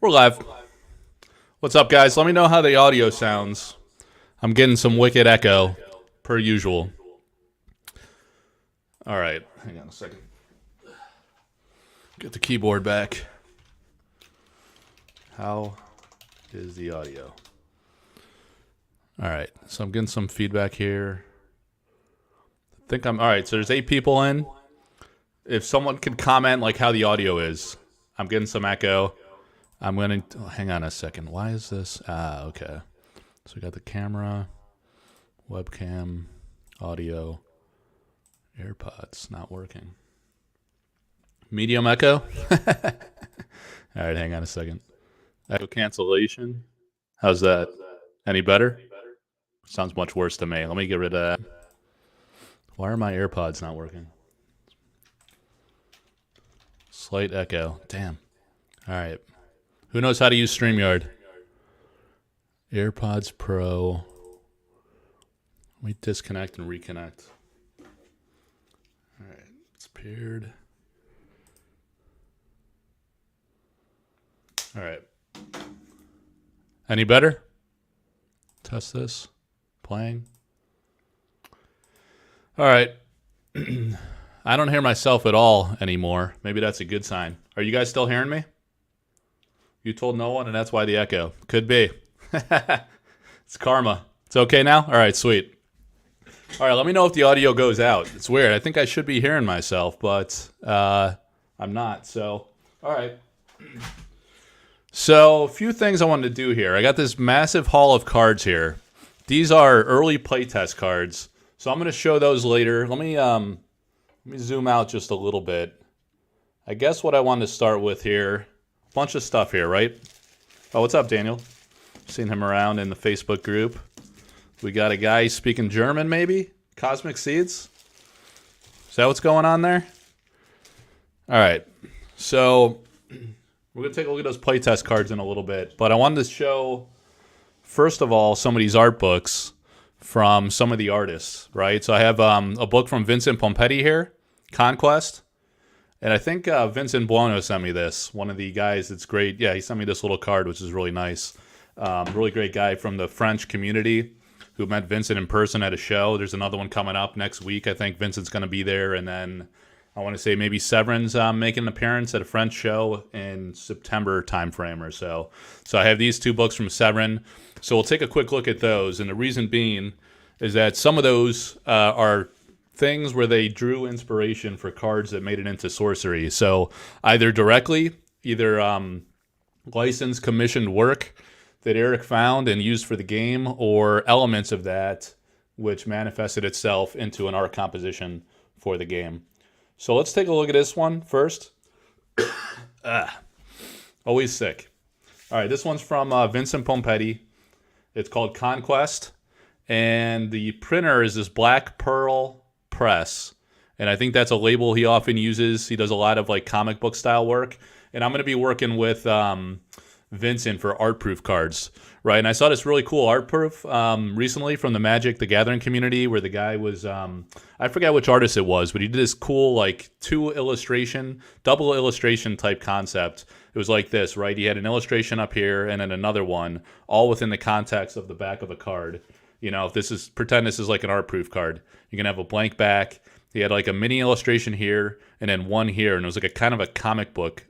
We're live. What's up, guys? Let me know how the audio sounds. I'm getting some wicked echo, per usual. All right, hang on a second. Get the keyboard back. How is the audio? All right, so I'm getting some feedback here. I think I'm all right. So there's 8 people in. If someone could comment like how the audio is, I'm getting some echo. I'm going to hang on a second. Why is this? Okay. So we got the camera, webcam, audio, AirPods not working. Medium echo. All right, hang on a second. Echo cancellation. How's that? Any better? Sounds much worse to me. Let me get rid of that. Why are my AirPods not working? Slight echo. Damn. All right. Who knows how to use StreamYard? AirPods Pro. Let me disconnect and reconnect. All right, it's paired. All right. Any better? Test this. Playing. All right. I don't hear myself at all anymore. Maybe that's a good sign. Are you guys still hearing me? You told no one, and that's why the echo. Could be. It's karma. It's okay now? All right, sweet. All right, let me know if the audio goes out. It's weird. I think I should be hearing myself, but I'm not. So, all right. So, a few things I wanted to do here. I got this massive haul of cards here. These are early playtest cards. So, I'm going to show those later. Let me zoom out just a little bit. I guess what I wanted to start with here, bunch of stuff here, right? Oh, what's up, Daniel? Seen him around in the Facebook group. We got a guy speaking German, maybe? Cosmic Seeds? Is that what's going on there? All right. So, we're going to take a look at those playtest cards in a little bit. But I wanted to show, first of all, some of these art books from some of the artists, right? So I have a book from Vincent Pompetti here, Conquest. And I think Vincent Buono sent me this. One of the guys that's great. Yeah, he sent me this little card, which is really nice. Really great guy from the French community who met Vincent in person at a show. There's another one coming up next week. I think Vincent's going to be there. And then I want to say maybe Severin's making an appearance at a French show in September timeframe or so. So I have these 2 books from Severin. So we'll take a quick look at those. And the reason being is that some of those are things where they drew inspiration for cards that made it into Sorcery. So either directly, either licensed commissioned work that Eric found and used for the game, or elements of that which manifested itself into an art composition for the game. So let's take a look at this one first. Always sick. All right, this one's from Vincent Pompetti. It's called Conquest, and the printer is this Black Pearl Press, and I think that's a label he often uses. He does a lot of like comic book style work, and I'm going to be working with Vincent for art proof cards, right? And I saw this really cool art proof recently from the Magic the Gathering community, where the guy was I forget which artist it was, but he did this cool like double illustration type concept. It was like this, right? He had an illustration up here and then another one, all within the context of the back of a card. You know, if pretend this is like an art proof card. You can have a blank back. He had like a mini illustration here and then one here, and it was like a kind of a comic book,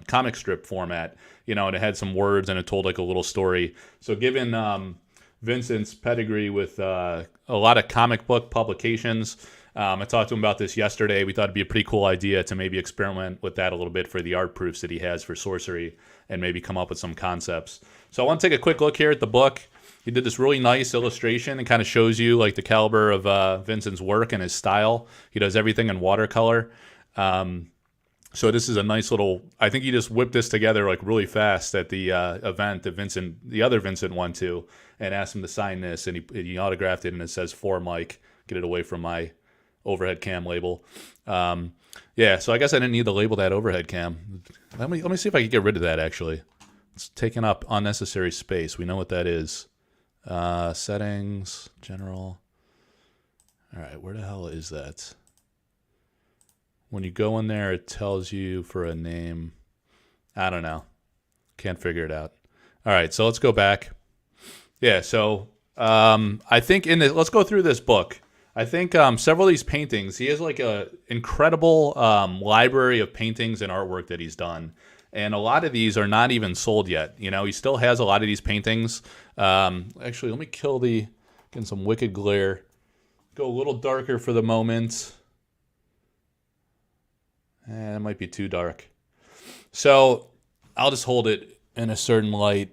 comic strip format, you know, and it had some words and it told like a little story. So given Vincent's pedigree with a lot of comic book publications, I talked to him about this yesterday. We thought it'd be a pretty cool idea to maybe experiment with that a little bit for the art proofs that he has for Sorcery and maybe come up with some concepts. So I want to take a quick look here at the book. He did this really nice illustration and kind of shows you like the caliber of Vincent's work and his style. He does everything in watercolor. So this is a nice little, I think he just whipped this together like really fast at the event that the other Vincent went to, and asked him to sign this, and he autographed it, and it says "For Mike." Get it away from my overhead cam label. Yeah, so I guess I didn't need to label that overhead cam. Let me see if I can get rid of that actually. It's taking up unnecessary space. We know what that is. Settings, general. All right, where the hell is that? when you go in there, it tells you for a name. I don't know. Can't figure it out. All right, so let's go back. Yeah, so I think let's go through this book. I think several of these paintings, he has like a incredible library of paintings and artwork that he's done. And a lot of these are not even sold yet. You know, he still has a lot of these paintings. Actually, let me get some wicked glare. Go a little darker for the moment. It might be too dark. So I'll just hold it in a certain light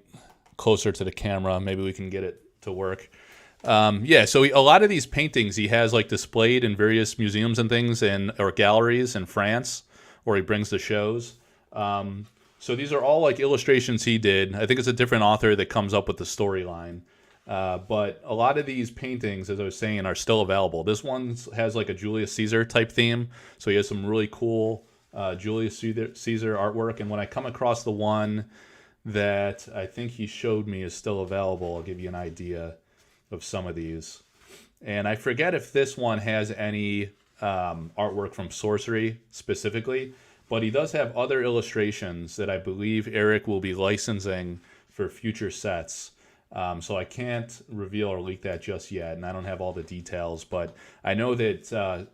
closer to the camera. Maybe we can get it to work. Yeah, so a lot of these paintings he has like displayed in various museums and things or galleries in France where he brings the shows. So these are all like illustrations he did. I think it's a different author that comes up with the storyline. But a lot of these paintings, as I was saying, are still available. This one has like a Julius Caesar type theme. So he has some really cool Julius Caesar artwork. And when I come across the one that I think he showed me is still available, I'll give you an idea of some of these. And I forget if this one has any artwork from Sorcery specifically, but he does have other illustrations that I believe Eric will be licensing for future sets. So I can't reveal or leak that just yet, and I don't have all the details, but I know that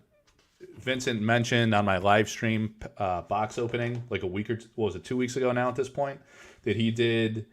Vincent mentioned on my live stream box opening like a week or what was it, 2 weeks ago now at this point, that he did,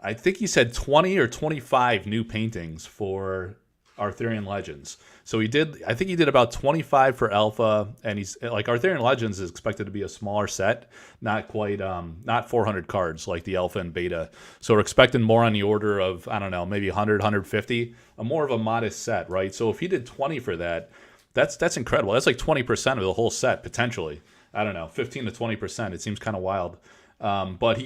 I think he said 20 or 25 new paintings for Arthurian Legends. So I think he did about 25 for Alpha, and he's like Arthurian Legends is expected to be a smaller set, not quite, not 400 cards like the Alpha and Beta. So we're expecting more on the order of, I don't know, maybe 100, 150, more of a modest set, right? So if he did 20 for that, that's incredible. That's like 20% of the whole set potentially. I don't know, 15 to 20%. It seems kind of wild. But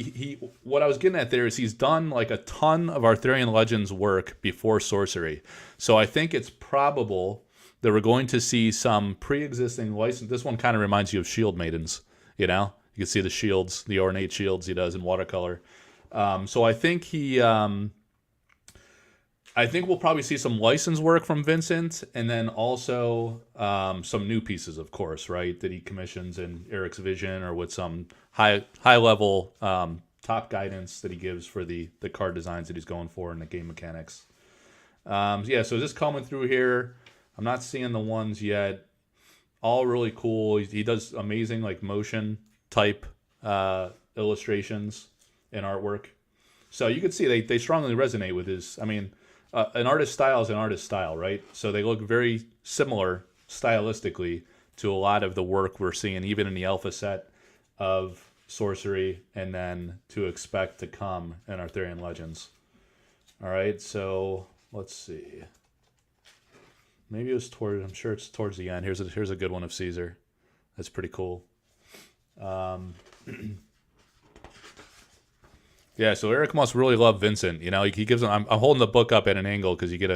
what I was getting at there is he's done like a ton of Arthurian Legends work before Sorcery. So I think it's probable that we're going to see some pre-existing license. This one kind of reminds you of Shield Maidens, you know? You can see the shields, the ornate shields he does in watercolor. So I think I think we'll probably see some license work from Vincent, and then also some new pieces, of course, right, that he commissions in Eric's vision or with some high level top guidance that he gives for the card designs that he's going for and the game mechanics. Yeah, so just coming through here, I'm not seeing the ones yet. All really cool. He does amazing like motion type illustrations and artwork. So you can see they strongly resonate with his. I mean, an artist style is an artist style, right? So they look very similar stylistically to a lot of the work we're seeing, even in the alpha set of Sorcery, and then to expect to come in Arthurian Legends. All right, so let's see. Maybe it was I'm sure it's towards the end. Here's a good one of Caesar. That's pretty cool. Yeah, so Eric must really love Vincent. You know, he gives him. I'm holding the book up at an angle because you get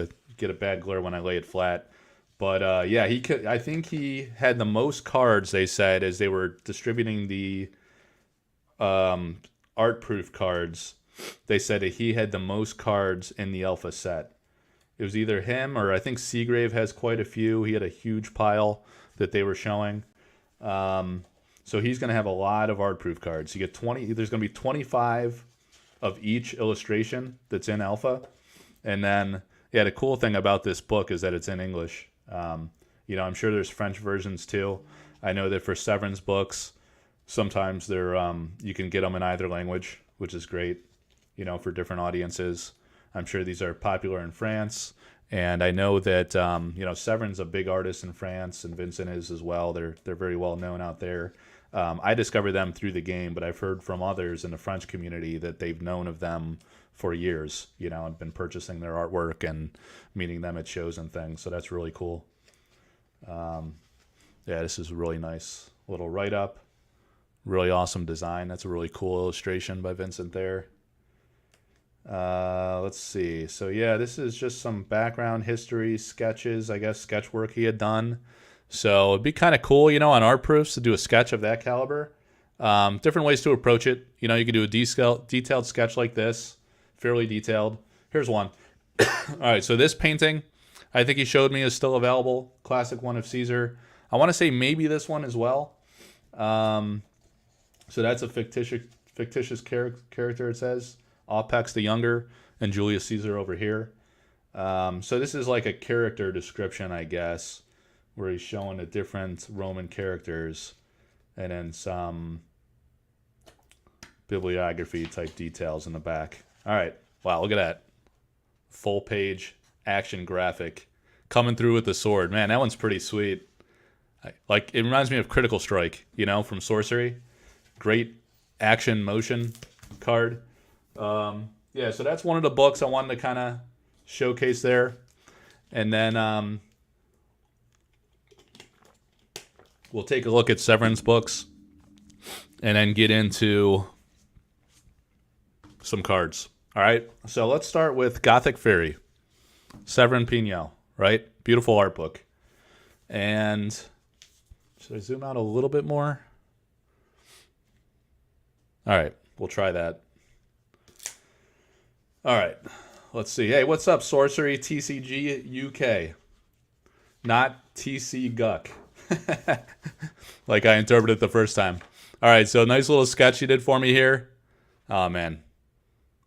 a bad glare when I lay it flat. But yeah, I think he had the most cards. They said as they were distributing the art proof cards, they said that he had the most cards in the alpha set. It was either him or I think Seagrave has quite a few. He had a huge pile that they were showing. So he's going to have a lot of art proof cards. You get 20. There's going to be 25 of each illustration that's in alpha. And then, yeah, the cool thing about this book is that it's in English. You know, I'm sure there's French versions too. I know that for Severin's books, sometimes they're you can get them in either language, which is great, you know, for different audiences. I'm sure these are popular in France. And I know that, you know, Severin's a big artist in France, and Vincent is as well. They're very well known out there. I discovered them through the game, but I've heard from others in the French community that they've known of them for years, you know, and been purchasing their artwork and meeting them at shows and things. So that's really cool. Yeah, this is a really nice little write-up. Really awesome design. That's a really cool illustration by Vincent there. Let's see. So yeah, this is just some background history sketches, I guess, sketch work he had done. So it'd be kind of cool, you know, on art proofs to do a sketch of that caliber. Different ways to approach it. You know, you could do a detailed sketch like this, fairly detailed. Here's one. All right, so this painting, I think he showed me, is still available. Classic one of Caesar. I want to say maybe this one as well. So that's a fictitious character, it says. Aupex the Younger and Julius Caesar over here. So this is like a character description, I guess, where he's showing the different Roman characters and then some bibliography type details in the back. All right. Wow, look at that. Full page action graphic coming through with the sword. Man, that one's pretty sweet. Like, it reminds me of Critical Strike, you know, from Sorcery. Great action motion card. Yeah, so that's one of the books I wanted to kind of showcase there. And then we'll take a look at Severin's books and then get into some cards. All right, so let's start with Gothic Fairy. Severin Pignol, right? Beautiful art book. And should I zoom out a little bit more? All right, we'll try that. All right, let's see. Hey, what's up, Sorcery TCG UK? Not TC Guck, like I interpreted the first time. All right, so nice little sketch you did for me here. Oh, man.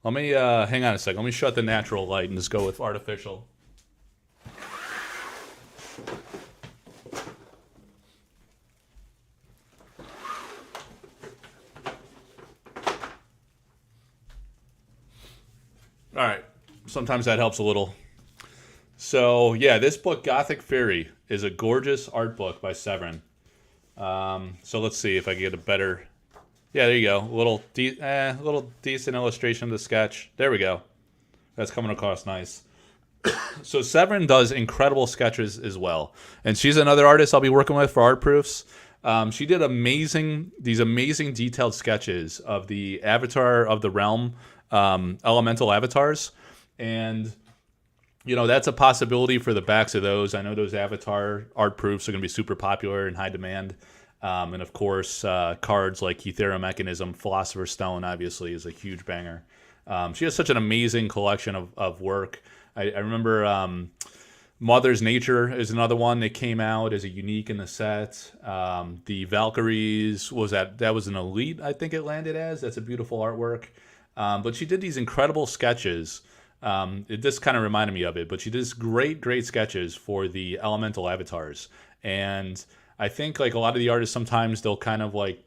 Let me, hang on a second. Let me shut the natural light and just go with artificial. All right. Sometimes that helps a little. So, yeah, this book, Gothic Fairy, is a gorgeous art book by Severin. So let's see if I can get a better... Yeah, there you go. A little decent illustration of the sketch. There we go. That's coming across nice. So Severin does incredible sketches as well. And she's another artist I'll be working with for art proofs. She did these amazing detailed sketches of the Avatar of the Realm elemental avatars. And, you know, that's a possibility for the backs of those. I know those Avatar art proofs are going to be super popular and high demand. And of course, cards like Ethereum Mechanism, Philosopher's Stone, obviously, is a huge banger. She has such an amazing collection of work. I remember Mother's Nature is another one that came out as a unique in the set. The Valkyries that was an elite, I think it landed as. That's a beautiful artwork. But she did these incredible sketches. This kind of reminded me of it, but she did great sketches for the elemental avatars. And I think like a lot of the artists, sometimes they'll kind of like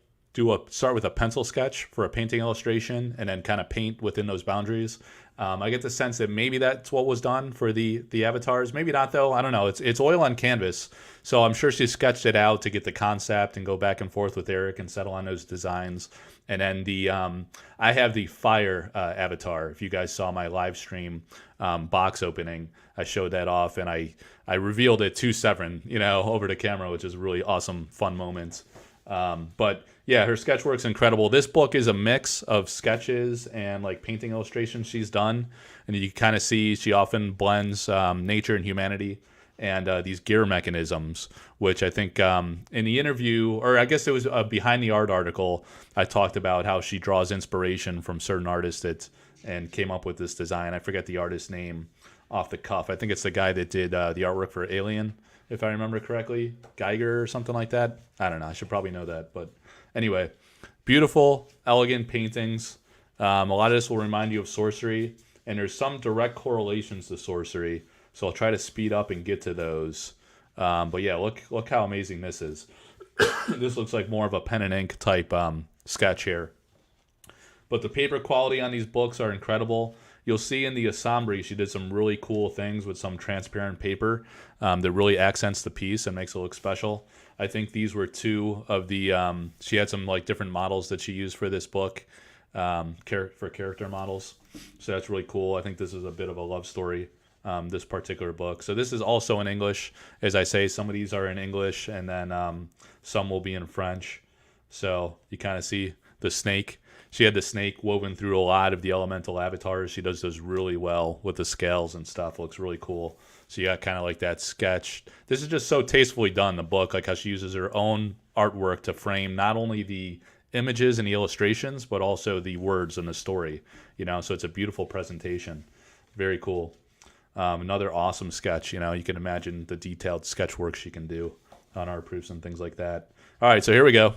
start with a pencil sketch for a painting illustration and then kind of paint within those boundaries. I get the sense that maybe that's what was done for the avatars. Maybe not though. I don't know. It's oil on canvas, so I'm sure she sketched it out to get the concept and go back and forth with Eric and settle on those designs. And then I have the fire avatar. If you guys saw my live stream box opening, I showed that off and I revealed it to Severin, you know, over the camera, which is a really awesome, fun moment. But yeah, her sketch work's incredible. This book is a mix of sketches and like painting illustrations she's done. And you kind of see she often blends nature and humanity and these gear mechanisms, which I think in the interview, or I guess it was a Behind the Art article, I talked about how she draws inspiration from certain artists and came up with this design. I forget the artist's name off the cuff. I think it's the guy that did the artwork for Alien, if I remember correctly. Geiger or something like that. I don't know. I should probably know that. But anyway, beautiful, elegant paintings. A lot of this will remind you of Sorcery, and there's some direct correlations to Sorcery. So I'll try to speed up and get to those. But yeah, look how amazing this is. This looks like more of a pen and ink type sketch here. But the paper quality on these books are incredible. You'll see in the Assembly, she did some really cool things with some transparent paper that really accents the piece and makes it look special. I think these were two of the, she had some like different models that she used for this book, for character models. So that's really cool. I think this is a bit of a love story, this particular book. So this is also in English. As I say, some of these are in English and then some will be in French. So you kind of see the snake. She had the snake woven through a lot of the elemental avatars. She does those really well with the scales and stuff. It looks really cool. So you got kind of like that sketch. This is just so tastefully done, the book, like how she uses her own artwork to frame not only the images and the illustrations, but also the words and the story. You know, so it's a beautiful presentation. Very cool. Another awesome sketch. You know, you can imagine the detailed sketch work she can do on art proofs and things like that. All right, so here we go.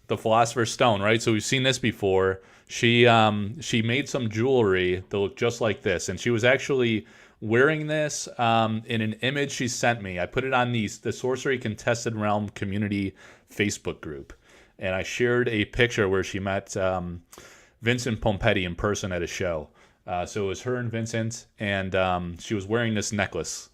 the Philosopher's Stone, right? So we've seen this before. She made some jewelry that looked just like this, and she was actually wearing this in an image she sent me. I put it on the Sorcery Contested Realm community Facebook group, and I shared a picture where she met Vincent Pompetti in person at a show. So it was her and Vincent, and she was wearing this necklace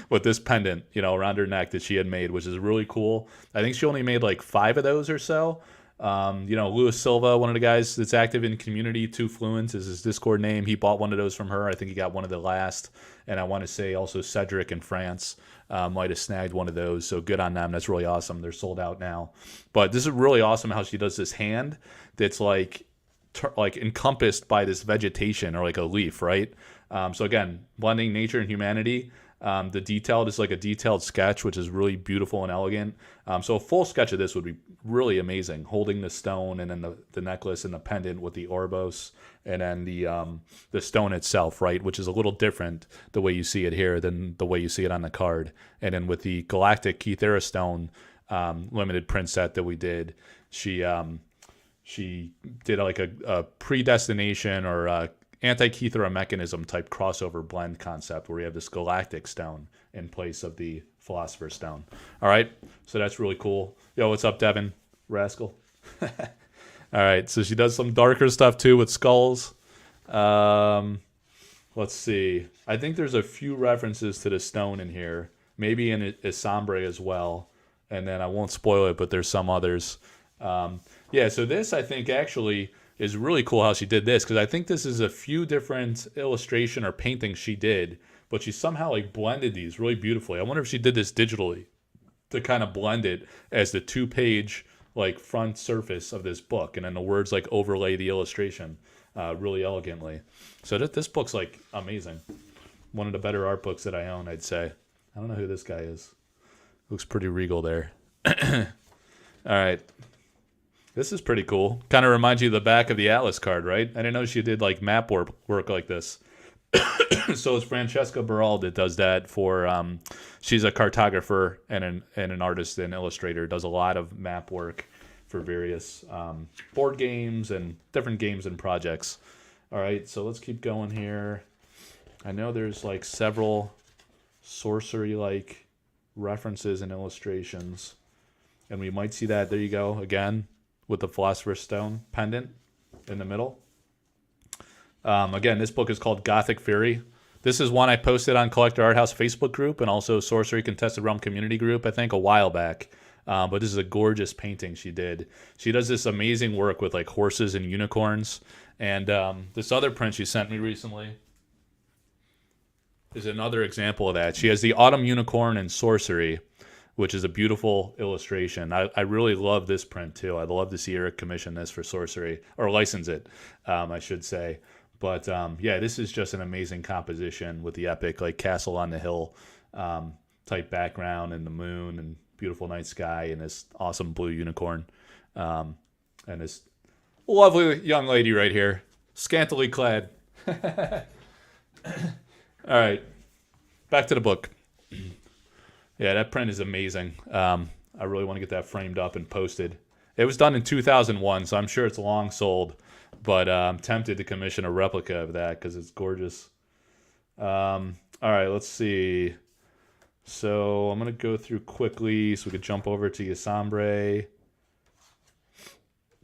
with this pendant, around her neck that she had made, which is really cool. I think she only made like 5 of those or so. Luis Silva, one of the guys that's active in community, Two Fluent is his Discord name. He bought one of those from her. I think he got one of the last. And I want to say also Cedric in France might have snagged one of those. So good on them. That's really awesome. They're sold out now. But this is really awesome how she does this hand that's like encompassed by this vegetation or like a leaf, right? So again, blending nature and humanity. The detailed is like a detailed sketch, which is really beautiful and elegant. So a full sketch of this would be really amazing. Holding the stone and then the necklace and the pendant with the Orbos and then the stone itself, right? Which is a little different the way you see it here than the way you see it on the card. And then with the Galactic Kethera Stone limited print set that we did, she did like a predestination or anti-Kethera mechanism type crossover blend concept where we have this galactic stone in place of the Philosopher's Stone. All right, so that's really cool. Yo, what's up, Devin? Rascal. All right, so she does some darker stuff too with skulls. Let's see. I think there's a few references to the stone in here, maybe in Isombre as well. And then I won't spoil it, but there's some others. Yeah, so this I think actually is really cool how she did this, because I think this is a few different illustration or paintings she did, but she somehow like blended these really beautifully. I wonder if she did this digitally to kind of blend it as the 2-page like front surface of this book, and then the words like overlay the illustration really elegantly. So this book's like amazing. One of the better art books that I own, I'd say. I don't know who this guy is. Looks pretty regal there. All right. This is pretty cool. Kind of reminds you of the back of the Atlas card, right? I didn't know she did like map work like this. So it's Francesca Barral that does that for. She's a cartographer and an artist and illustrator. Does a lot of map work for various board games and different games and projects. All right, so let's keep going here. I know there's like several sorcery like references and illustrations, and we might see that. There you go again, with the Philosopher's Stone pendant in the middle. Again, this book is called Gothic Fury. This is one I posted on Collector Arthouse Facebook group and also Sorcery Contested Realm community group, I think, a while back. But this is a gorgeous painting she did. She does this amazing work with like horses and unicorns. And this other print she sent me recently is another example of that. She has the Autumn Unicorn in Sorcery, which is a beautiful illustration. I really love this print too. I'd love to see Eric commission this for Sorcery, or license it, I should say. But yeah, this is just an amazing composition with the epic like castle on the hill type background and the moon and beautiful night sky and this awesome blue unicorn and this lovely young lady right here, scantily clad. All right, back to the book. Yeah, that print is amazing. I really want to get that framed up and posted. It was done in 2001, so I'm sure it's long sold. But I'm tempted to commission a replica of that because it's gorgeous. All right, let's see. So I'm going to go through quickly so we could jump over to Isombre.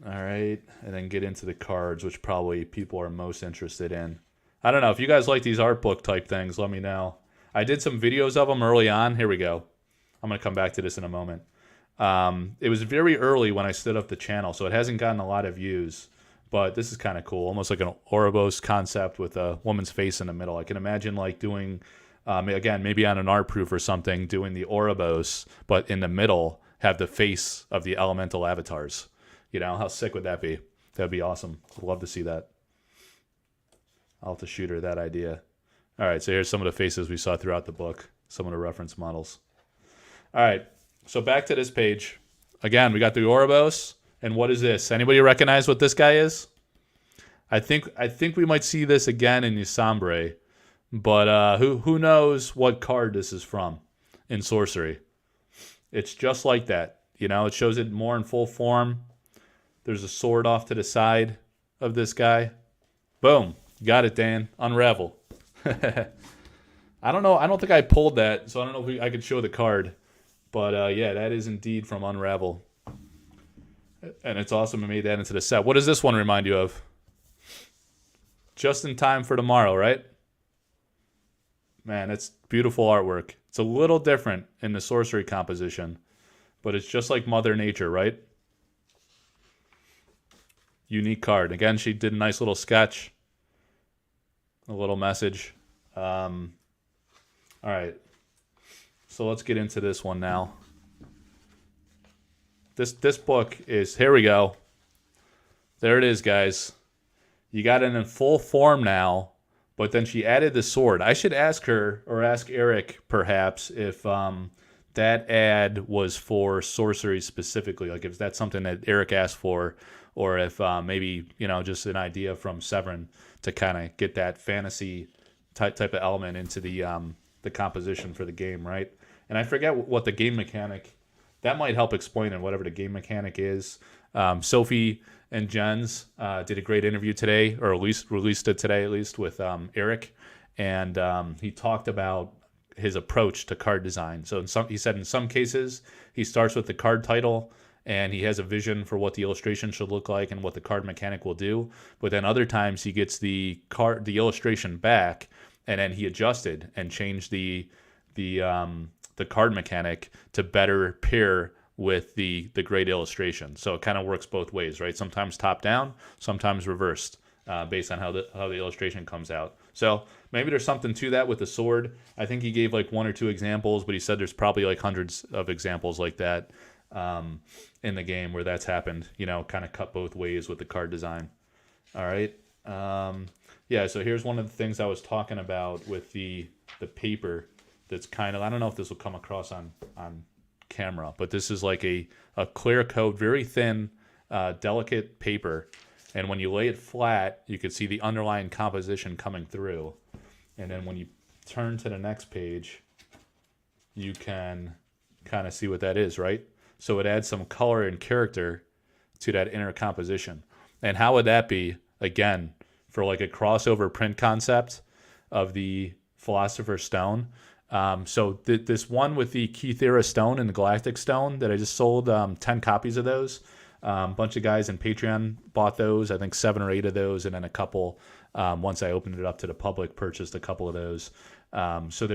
All right, and then get into the cards, which probably people are most interested in. I don't know. If you guys like these art book type things, let me know. I did some videos of them early on. Here we go. I'm going to come back to this in a moment. It was very early when I stood up the channel, so it hasn't gotten a lot of views. But this is kind of cool, almost like an Ouroboros concept with a woman's face in the middle. I can imagine like doing, again, maybe on an art proof or something, doing the Ouroboros, but in the middle have the face of the elemental avatars. You know, how sick would that be? That'd be awesome. I'd love to see that. I'll have to shoot her that idea. All right, so here's some of the faces we saw throughout the book, some of the reference models. All right, so back to this page. Again, we got the Ouroboros. And what is this? Anybody recognize what this guy is? I think we might see this again in Isombre, but who knows what card this is from in Sorcery? It's just like that. You know, it shows it more in full form. There's a sword off to the side of this guy. Boom. Got it, Dan. Unravel. I don't know. I don't think I pulled that, so I don't know if I could show the card. But yeah, that is indeed from Unravel. And it's awesome I made that into the set. What does this one remind you of? Just in time for tomorrow, right? Man, it's beautiful artwork. It's a little different in the sorcery composition, but it's just like Mother Nature, right? Unique card. Again, she did a nice little sketch, a little message. All right, so let's get into this one now. This book is, here we go. There it is, guys. You got it in full form now, but then she added the sword. I should ask her, or ask Eric perhaps, if that ad was for sorcery specifically, like if that's something that Eric asked for, or if maybe, you know, just an idea from Severin to kind of get that fantasy type of element into the composition for the game, right? And I forget what the game mechanic, that might help explain it, whatever the game mechanic is. Sophie and Jens did a great interview today, or at least released it today, at least with Eric, and he talked about his approach to card design. So he said in some cases he starts with the card title and he has a vision for what the illustration should look like and what the card mechanic will do. But then other times he gets the illustration back, and then he adjusted and changed the card mechanic to better pair with the great illustration. So it kind of works both ways, right? Sometimes top down, sometimes reversed, based on how the illustration comes out. So maybe there's something to that with the sword. I think he gave like 1 or 2 examples, but he said there's probably like hundreds of examples like that in the game where that's happened, you know, kind of cut both ways with the card design. All right. Yeah, so here's one of the things I was talking about with the paper that's kind of, I don't know if this will come across on camera, but this is like a clear coat, very thin, delicate paper. And when you lay it flat, you can see the underlying composition coming through. And then when you turn to the next page, you can kind of see what that is, right? So it adds some color and character to that inner composition. And how would that be, again, for like a crossover print concept of the Philosopher's Stone? So this one with the Kythera Stone and the Galactic Stone that I just sold 10 copies of those. A bunch of guys in Patreon bought those. I think 7 or 8 of those, and then a couple, once I opened it up to the public, purchased a couple of those. So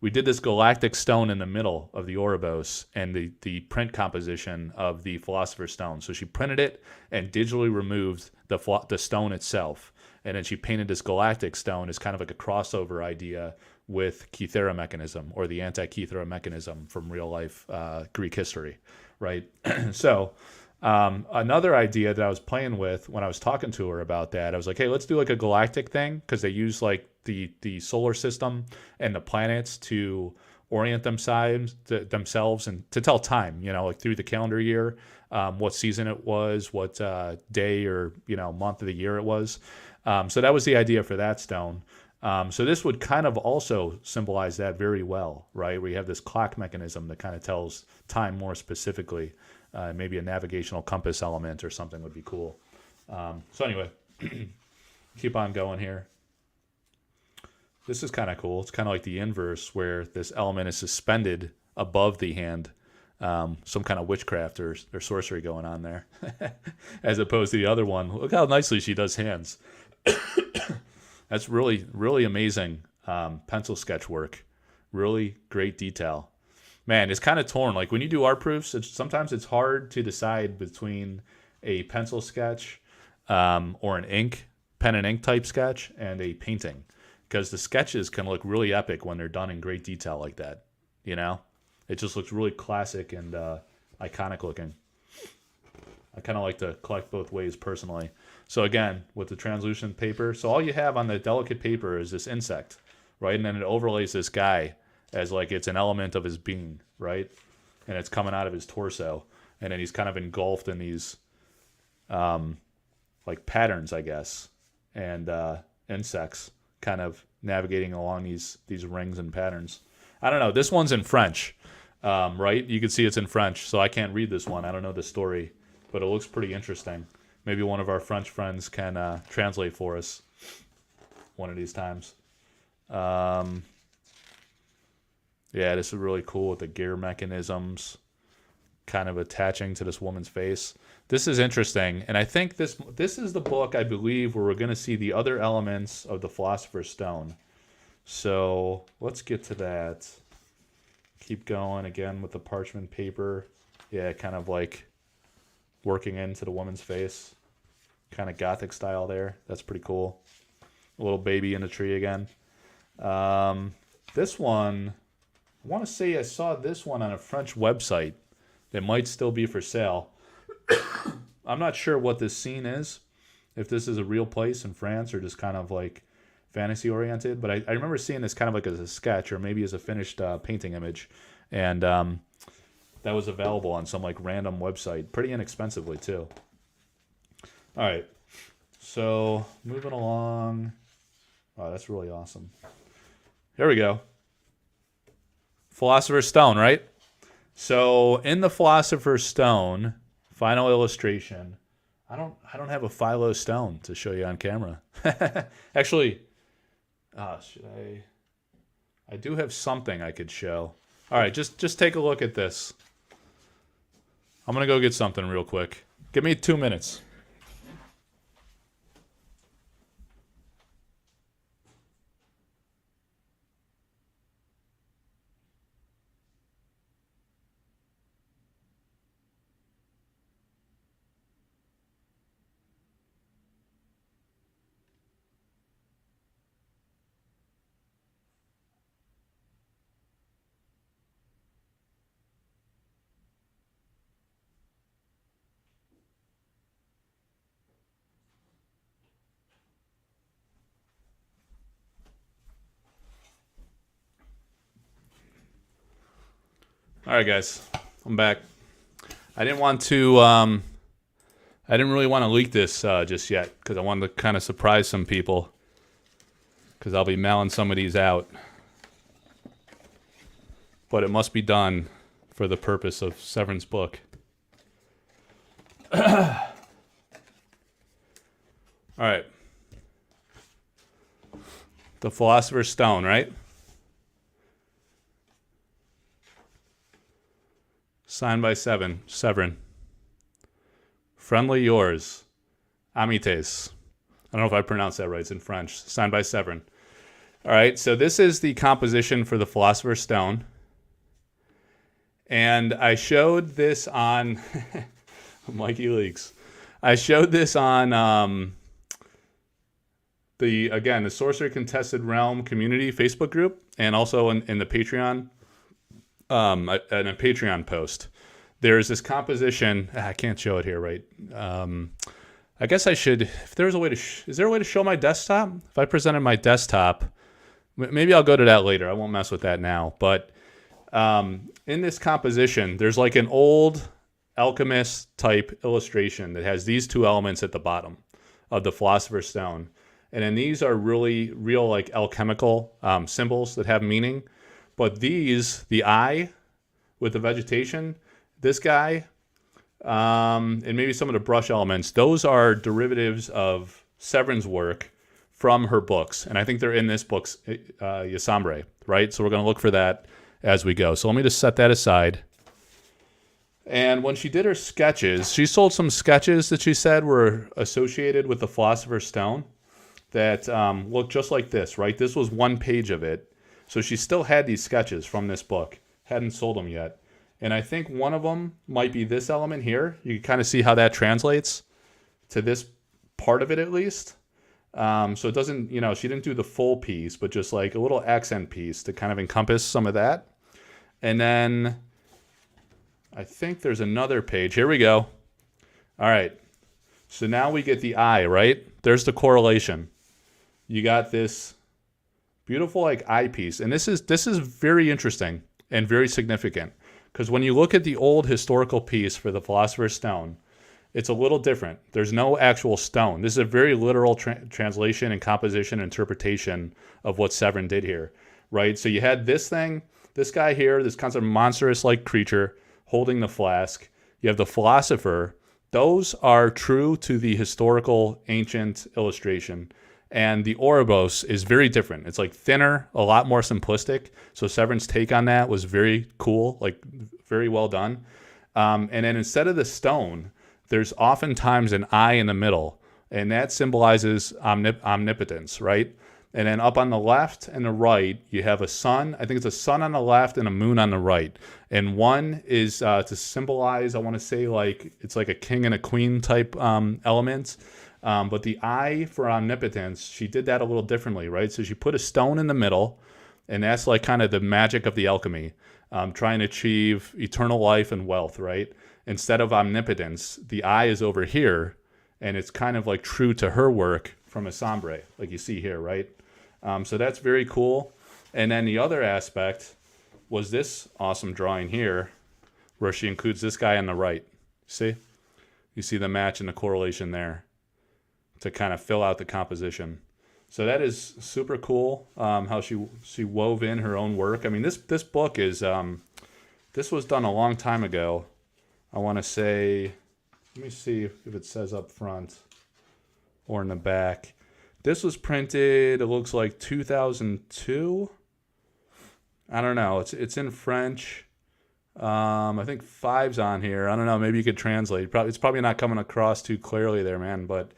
we did this Galactic Stone in the middle of the Ouroboros and the print composition of the Philosopher's Stone. So she printed it and digitally removed the stone itself. And then she painted this Galactic Stone as kind of like a crossover idea with Kythera mechanism, or the anti-Kythera mechanism from real life Greek history, right? So another idea that I was playing with when I was talking to her about that, I was like, hey, let's do like a galactic thing, because they use like the solar system and the planets to orient themselves and to tell time, you know, like through the calendar year, what season it was, what day or, you know, month of the year it was. So that was the idea for that stone. So this would kind of also symbolize that very well, right? We have this clock mechanism that kind of tells time more specifically. Maybe a navigational compass element or something would be cool. So anyway, keep on going here. This is kind of cool. It's kind of like the inverse, where this element is suspended above the hand. Some kind of witchcraft or sorcery going on there. As opposed to the other one. Look how nicely she does hands. That's really, really amazing pencil sketch work. Really great detail. Man, it's kind of torn. Like when you do art proofs, sometimes it's hard to decide between a pencil sketch or an pen and ink type sketch and a painting, because the sketches can look really epic when they're done in great detail like that. You know, it just looks really classic and iconic looking. I kind of like to collect both ways personally. So again, with the translucent paper, so all you have on the delicate paper is this insect, right? And then it overlays this guy as like it's an element of his being, right? And it's coming out of his torso. And then he's kind of engulfed in these like patterns, I guess, and insects kind of navigating along these rings and patterns. I don't know. This one's in French, right? You can see it's in French, so I can't read this one. I don't know the story but it looks pretty interesting. Maybe one of our French friends can translate for us one of these times. Yeah, this is really cool with the gear mechanisms kind of attaching to this woman's face. This is interesting, and I think this is the book, I believe, where we're going to see the other elements of the Philosopher's Stone. So let's get to that. Keep going again with the parchment paper. Yeah, kind of like working into the woman's face. Kind of gothic style there. That's pretty cool. A little baby in a tree again. This one, I want to say I saw this one on a French website. It might still be for sale. I'm not sure what this scene is. If this is a real place in France or just kind of like fantasy oriented. But I remember seeing this kind of like as a sketch or maybe as a finished painting image. And that was available on some like random website. Pretty inexpensively too. All right. So moving along. Oh, that's really awesome. Here we go. Philosopher's Stone, right? So in the Philosopher's Stone, final illustration. I don't have a Philo stone to show you on camera. Actually, should I do have something I could show. All right, just take a look at this. I'm gonna go get something real quick. Give me 2 minutes. All right, guys, I'm back. I didn't really want to leak this just yet because I wanted to kind of surprise some people because I'll be mailing some of these out. But it must be done for the purpose of Severin's book. All right. The Philosopher's Stone, right? Signed by Severin. Friendly yours, Amites. I don't know if I pronounced that right. It's in French. Signed by Severin. All right, so this is the composition for the Philosopher's Stone. And I showed this on Mikey Leaks. I showed this on the Sorcery Contested Realm community Facebook group and also in the Patreon. In a Patreon post, there's this composition. I can't show it here, right? I guess I should. If there's a way to, is there a way to show my desktop? If I presented my desktop, maybe I'll go to that later. I won't mess with that now. But in this composition, there's like an old alchemist type illustration that has these two elements at the bottom of the Philosopher's Stone, and then these are really real like alchemical symbols that have meaning. But these, the eye with the vegetation, this guy, and maybe some of the brush elements, those are derivatives of Severin's work from her books. And I think they're in this book's Yasambre, right? So we're going to look for that as we go. So let me just set that aside. And when she did her sketches, she sold some sketches that she said were associated with the Philosopher's Stone that looked just like this, right? This was one page of it. So she still had these sketches from this book, hadn't sold them yet. And I think one of them might be this element here. You can kind of see how that translates to this part of it at least. So it doesn't, she didn't do the full piece, but just like a little accent piece to kind of encompass some of that. And then I think there's another page. Here we go. All right. So now we get the eye, right? There's the correlation. You got this beautiful like eyepiece, and this is very interesting and very significant because when you look at the old historical piece for the Philosopher's Stone, it's a little different. There's no actual stone. This is a very literal translation and composition and interpretation of what Severin did here, right? So you had this thing, this guy here, this kind of monstrous like creature holding the flask. You have the philosopher those are true to the historical ancient illustration. And the Ouroboros is very different. It's like thinner, a lot more simplistic. So Severin's take on that was very cool, like very well done. And then instead of the stone, there's oftentimes an eye in the middle, and that symbolizes omnipotence, right? And then up on the left and the right, you have a sun. I think it's a sun on the left and a moon on the right. And one is to symbolize, I want to say, like it's like a king and a queen type element. But the eye for omnipotence, she did that a little differently, right? So she put a stone in the middle, and that's like kind of the magic of the alchemy, trying to achieve eternal life and wealth, right? Instead of omnipotence, the eye is over here, and it's kind of like true to her work from a sombre, like you see here, right? So that's very cool. And then the other aspect was this awesome drawing here, where she includes this guy on the right. See? You see the match and the correlation there to kind of fill out the composition. So that is super cool, how she wove in her own work. I mean, this book is, this was done a long time ago. I want to say, let me see if it says up front or in the back. This was printed, it looks like 2002. I don't know. It's in French. I think 5's on here. I don't know. Maybe you could translate. It's probably not coming across too clearly there, man. But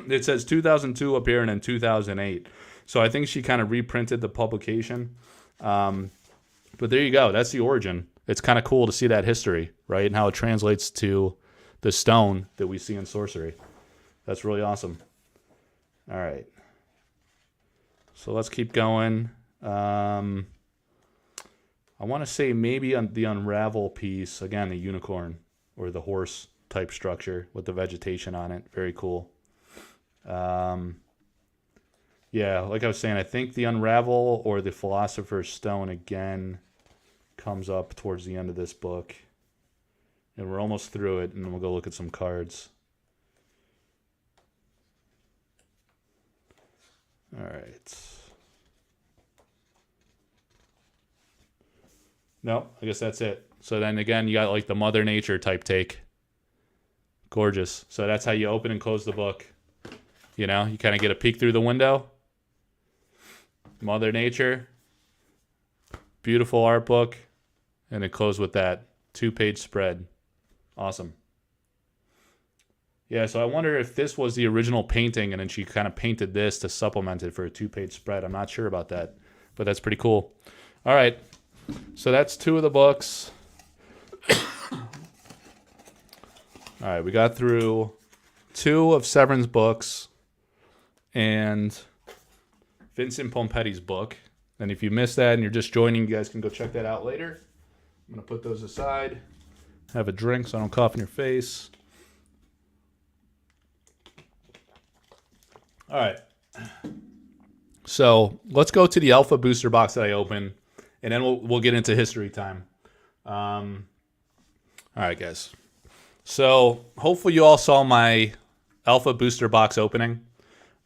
it says 2002 up here and then 2008. So I think she kind of reprinted the publication. But there you go. That's the origin. It's kind of cool to see that history, right? And how it translates to the stone that we see in Sorcery. That's really awesome. All right. So let's keep going. I want to say maybe on the unravel piece, again, the unicorn or the horse type structure with the vegetation on it. Very cool. Yeah, like I was saying, I think the unravel or the philosopher's stone again comes up towards the end of this book. And we're almost through it, and then we'll go look at some cards. All right. No, I guess that's it. So then again, you got like the Mother Nature type take. Gorgeous. So that's how you open and close the book. You know, you kind of get a peek through the window. Mother Nature. Beautiful art book. And it closed with that 2-page spread. Awesome. Yeah, so I wonder if this was the original painting and then she kind of painted this to supplement it for a 2-page spread. I'm not sure about that, but that's pretty cool. All right, so that's 2 of the books. All right, we got through 2 of Severin's books and Vincent Pompetti's book. And if you missed that and you're just joining, you guys can go check that out later. I'm going to put those aside, have a drink so I don't cough in your face. All right. So let's go to the Alpha Booster box that I opened, and then we'll get into history time. All right, guys. So hopefully you all saw my Alpha Booster box opening.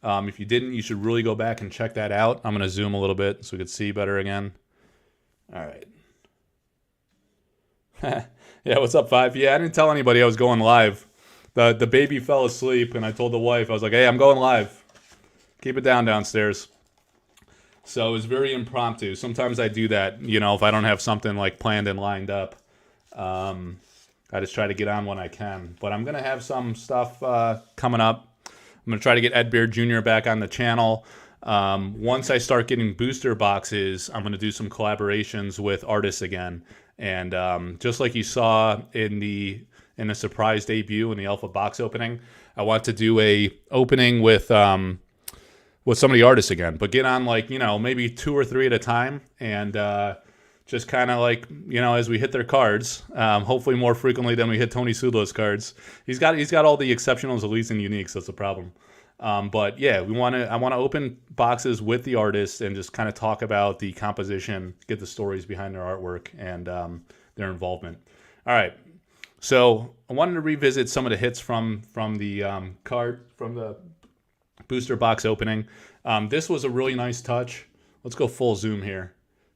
If you didn't, you should really go back and check that out. I'm going to zoom a little bit so we can see better again. All right. Yeah, what's up, 5? Yeah, I didn't tell anybody I was going live. The baby fell asleep, and I told the wife, I was like, hey, I'm going live. Keep it down downstairs. So it was very impromptu. Sometimes I do that, you know, if I don't have something like planned and lined up. I just try to get on when I can. But I'm going to have some stuff coming up. I'm going to try to get Ed Beard Jr. back on the channel. Once I start getting booster boxes, I'm going to do some collaborations with artists again. And just like you saw in the surprise debut in the Alpha box opening, I want to do a opening with some of the artists again, but get on like, you know, maybe 2 or 3 at a time, and just kind of like, you know, as we hit their cards, hopefully more frequently than we hit Tony Sudo's cards. He's got all the exceptionals, elites, and uniques. That's the problem. But yeah, I want to open boxes with the artists and just kind of talk about the composition, get the stories behind their artwork and their involvement. All right. So I wanted to revisit some of the hits from the booster box opening. This was a really nice touch. Let's go full zoom here.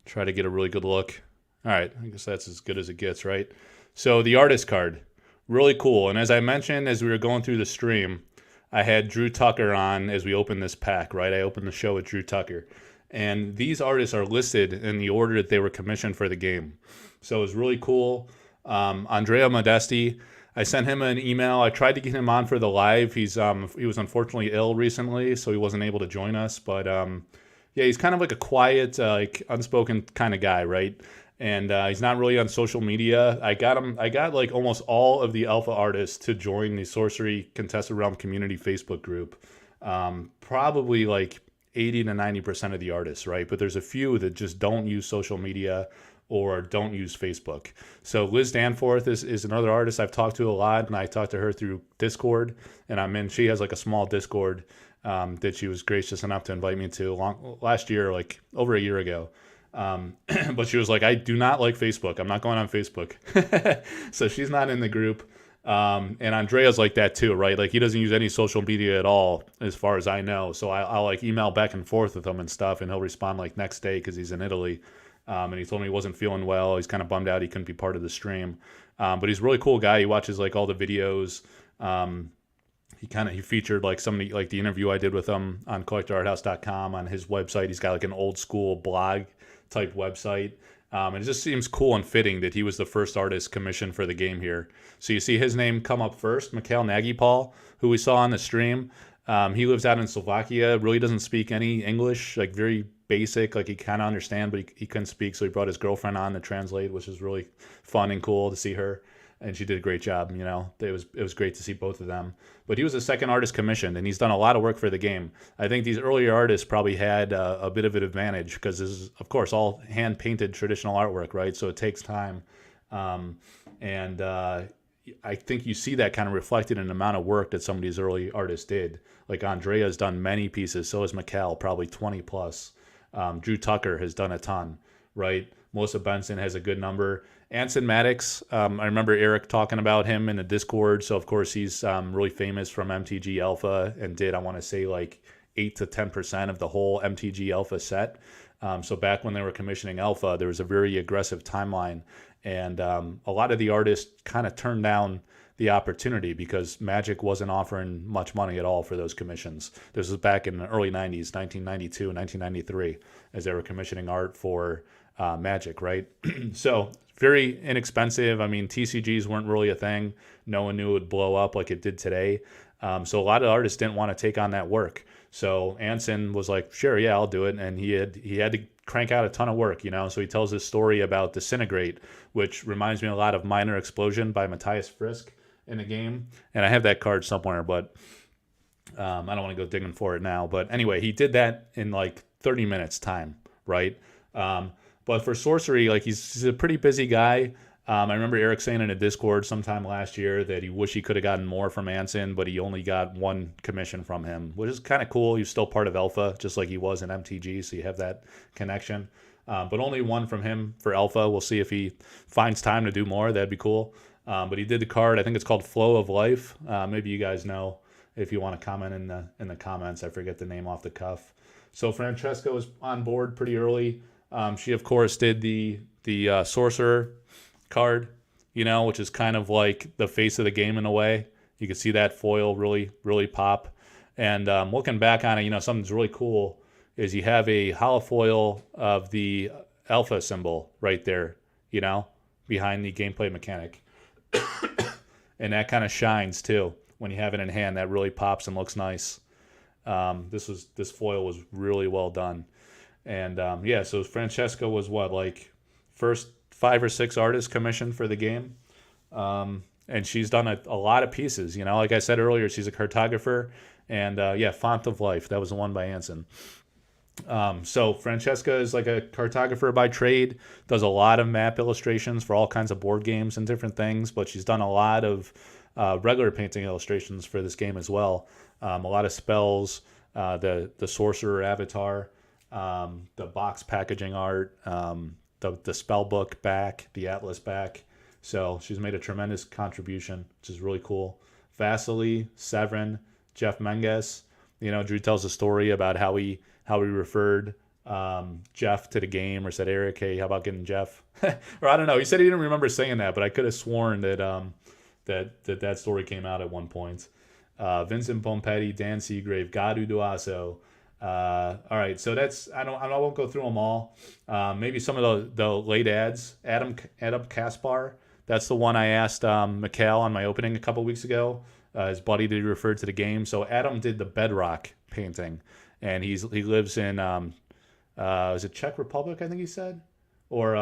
Try to get a really good look. All right, I guess that's as good as it gets, right? So the artist card, Really cool. And as I mentioned, as we were going through the stream, I had Drew Tucker on as we opened this pack, right? I opened the show with Drew Tucker. And these artists are listed in the order that they were commissioned for the game. So it was really cool. Andrea Modesti, I sent him an email. I tried to get him on for the live. He was unfortunately ill recently, so he wasn't able to join us. But yeah, he's kind of like a quiet, like unspoken kind of guy, right? And he's not really on social media. I got like almost all of the alpha artists to join the Sorcery Contested Realm community Facebook group. Probably like 80 to 90% of the artists, right? But there's a few that just don't use social media or don't use Facebook. So Liz Danforth is another artist I've talked to a lot, and I talked to her through Discord, and she has like a small Discord that she was gracious enough to invite me to last year, like over a year ago. But she was like, I do not like Facebook. I'm not going on Facebook. So she's not in the group. And Andrea's like that too, right? Like he doesn't use any social media at all, as far as I know. So I'll like email back and forth with him and stuff, and he'll respond like next day because he's in Italy. And he told me he wasn't feeling well. He's kind of bummed out he couldn't be part of the stream. But he's a really cool guy. He watches like all the videos. He featured like like the interview I did with him on collectorarthouse.com on his website. He's got like an old school blog type website. And it just seems cool and fitting that he was the first artist commissioned for the game here. So you see his name come up first, Mikhail Nagypal, who we saw on the stream. He lives out in Slovakia, really doesn't speak any English, like very basic, like he kind of understand, but he couldn't speak, so he brought his girlfriend on to translate, which was really fun and cool to see her. And she did a great job, you know. It was great to see both of them. But he was the second artist commissioned, and he's done a lot of work for the game. I think these earlier artists probably had a bit of an advantage because this is, of course, all hand-painted traditional artwork, right? So it takes time. I think you see that kind of reflected in the amount of work that some of these early artists did. Like Andrea's done many pieces, so has Mikhail, probably 20 plus. Drew Tucker has done a ton, right? Melissa Benson has a good number. Anson Maddox, I remember Eric talking about him in the Discord. So, of course, he's really famous from MTG Alpha and did, I want to say, like 8 to 10% of the whole MTG Alpha set. So back when they were commissioning Alpha, there was a very aggressive timeline. And a lot of the artists kind of turned down the opportunity because Magic wasn't offering much money at all for those commissions. This was back in the early 90s, 1992, 1993, as they were commissioning art for Magic, right? So very inexpensive. I mean, TCGs weren't really a thing. No one knew it would blow up like it did today. So a lot of artists didn't want to take on that work. So Anson was like, sure, yeah, I'll do it. And he had to crank out a ton of work, you know. So he tells this story about Disintegrate, which reminds me a lot of Minor Explosion by Matthias Frisk in the game. And I have that card somewhere, but I don't want to go digging for it now. But anyway, he did that in like 30 minutes time, right? But for Sorcery, like he's a pretty busy guy. I remember Eric saying in a Discord sometime last year that he wished he could have gotten more from Anson, but he only got one commission from him, which is kind of cool. He's still part of Alpha, just like he was in MTG, so you have that connection. But only one from him for Alpha. We'll see if he finds time to do more. That'd be cool. But he did the card. I think it's called Flow of Life. Maybe you guys know if you want to comment in the comments. I forget the name off the cuff. So Francesca was on board pretty early. She, of course, did the Sorcerer card, you know, which is kind of like the face of the game in a way. You can see that foil really, really pop. And looking back on it, you know, something's really cool is you have a holofoil of the Alpha symbol right there, you know, behind the gameplay mechanic. And that kind of shines, too. When you have it in hand, that really pops and looks nice. This foil was really well done. And yeah, so Francesca was what, like first 5 or 6 artists commissioned for the game. And she's done a lot of pieces, you know, like I said earlier, she's a cartographer. And yeah, Font of Life, that was the one by Anson. So Francesca is like a cartographer by trade, does a lot of map illustrations for all kinds of board games and different things, but she's done a lot of regular painting illustrations for this game as well. A lot of spells, the Sorcerer avatar, the box packaging art, the spell book back, the atlas back. So she's made a tremendous contribution, which is really cool. Vasily, Severin, Jeff Menges. You know, Drew tells a story about how he referred Jeff to the game, or said, Eric, hey, how about getting Jeff? Or I don't know. He said he didn't remember saying that, but I could have sworn that that story came out at one point. Vincent Pompetti, Dan Seagrave, Gadu Duaso. All right, so I won't go through them all. Maybe some of the late ads. Adam Kaspar. That's the one I asked Mikhail on my opening a couple weeks ago. His buddy that he referred to the game. So Adam did the Bedrock painting, and he lives in is it Czech Republic? I think he said, or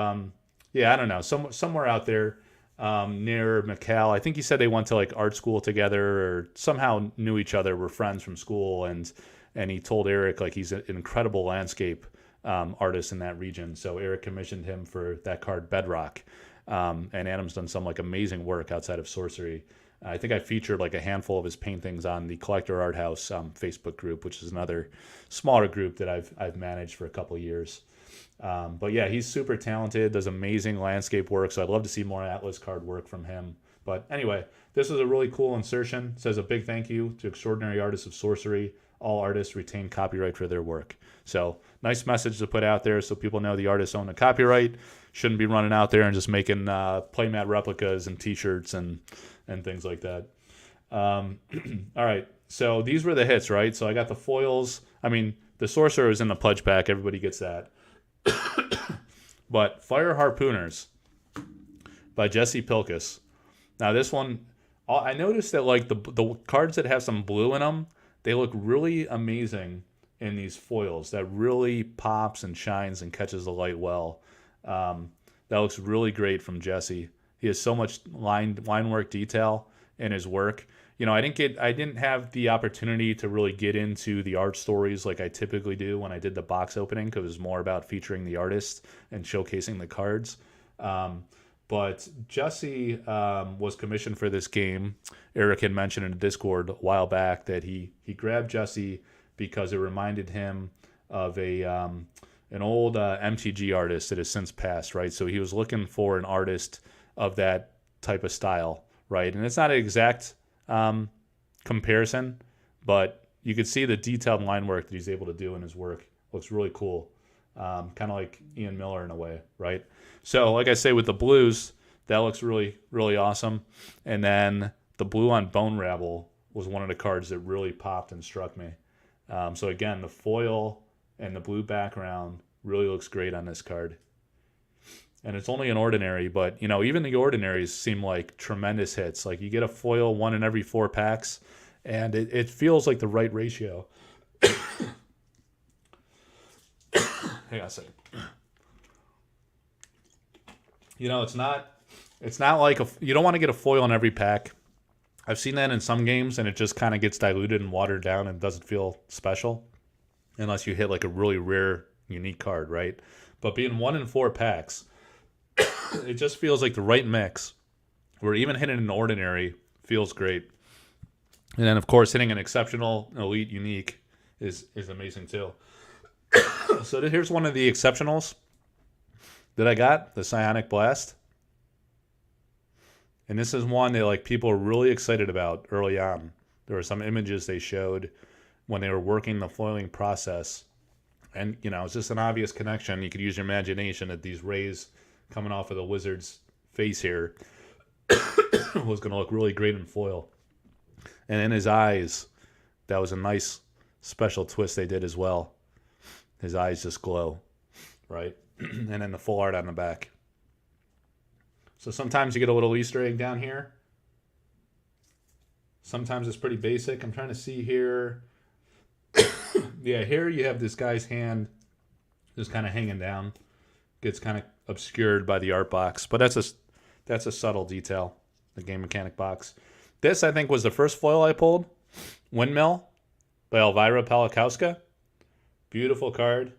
yeah, I don't know, somewhere out there near Mikhail. I think he said they went to like art school together or somehow knew each other, were friends from school, and he told Eric like he's an incredible landscape artist in that region. So Eric commissioned him for that card Bedrock, and Adam's done some like amazing work outside of Sorcery. I think I featured like a handful of his paintings on the Collector Arthouse Facebook group, which is another smaller group that I've managed for a couple of years. But yeah, he's super talented, does amazing landscape work. So I'd love to see more Atlas card work from him. But anyway, this is a really cool insertion. It says a big thank you to extraordinary artists of Sorcery. All artists retain copyright for their work. So nice message to put out there so people know the artists own the copyright. Shouldn't be running out there and just making playmat replicas and t-shirts and things like that. All right, so these were the hits, right? So I got the foils. I mean, the Sorcerer is in the pledge pack. Everybody gets that. But Fire Harpooners by Jesse Pilkus. Now this one, I noticed that like the cards that have some blue in them, they look really amazing in these foils. That really pops and shines and catches the light well. That looks really great from Jesse. He has so much line work detail in his work. You know, I didn't have the opportunity to really get into the art stories like I typically do when I did the box opening, because it was more about featuring the artist and showcasing the cards. But Jesse was commissioned for this game. Eric had mentioned in the Discord a while back that he grabbed Jesse because it reminded him of an old MTG artist that has since passed, right? So he was looking for an artist of that type of style, right? And it's not an exact comparison, but you could see the detailed line work that he's able to do in his work. Looks really cool. Kind of like Ian Miller in a way, right? So like I say, with the blues, that looks really, really awesome. And then the blue on Bone Rabble was one of the cards that really popped and struck me. So again, the foil and the blue background really looks great on this card. And it's only an ordinary, but, you know, even the ordinaries seem like tremendous hits. Like, you get a foil 1 in every 4 packs, and it feels like the right ratio. Hang on a second. You know, it's not like you don't want to get a foil in every pack. I've seen that in some games, and it just kind of gets diluted and watered down and doesn't feel special unless you hit like a really rare, unique card, right? But being 1 in 4 packs, it just feels like the right mix, where even hitting an ordinary feels great. And then, of course, hitting an exceptional, elite, unique is amazing too. So here's one of the exceptionals that I got, the Psionic Blast. And this is one that like people are really excited about early on. There were some images they showed when they were working the foiling process. And, you know, it's just an obvious connection. You could use your imagination that these rays coming off of the wizard's face here was going to look really great in foil. And in his eyes, that was a nice special twist they did as well. His eyes just glow, right? And then the full art on the back. So sometimes you get a little Easter egg down here. Sometimes it's pretty basic. I'm trying to see here. Yeah, here you have this guy's hand just kind of hanging down. Gets kind of obscured by the art box, but that's a subtle detail, the game mechanic box. This, I think, was the first foil I pulled. Windmill by Elvira Palikowska. Beautiful card.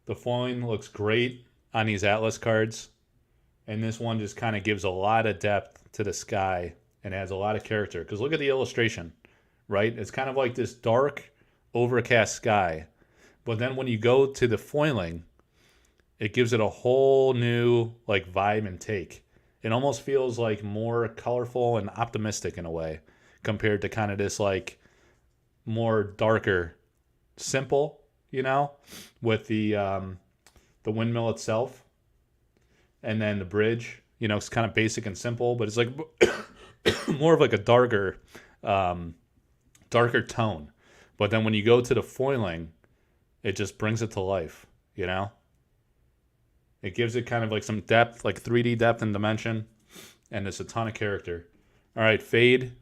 The foiling looks great on these Atlas cards. And this one just kind of gives a lot of depth to the sky and adds a lot of character. Because look at the illustration, right? It's kind of like this dark, overcast sky. But then when you go to the foiling, it gives it a whole new like vibe and take. It almost feels like more colorful and optimistic in a way compared to kind of this like more darker, simple, you know, with the windmill itself and then the bridge You know, it's kind of basic and simple, but it's like more of like a darker tone. But then when you go to the foiling, it just brings it to life, you know? It gives it kind of like some depth, like 3D depth and dimension, and it's a ton of character. All right, Fade.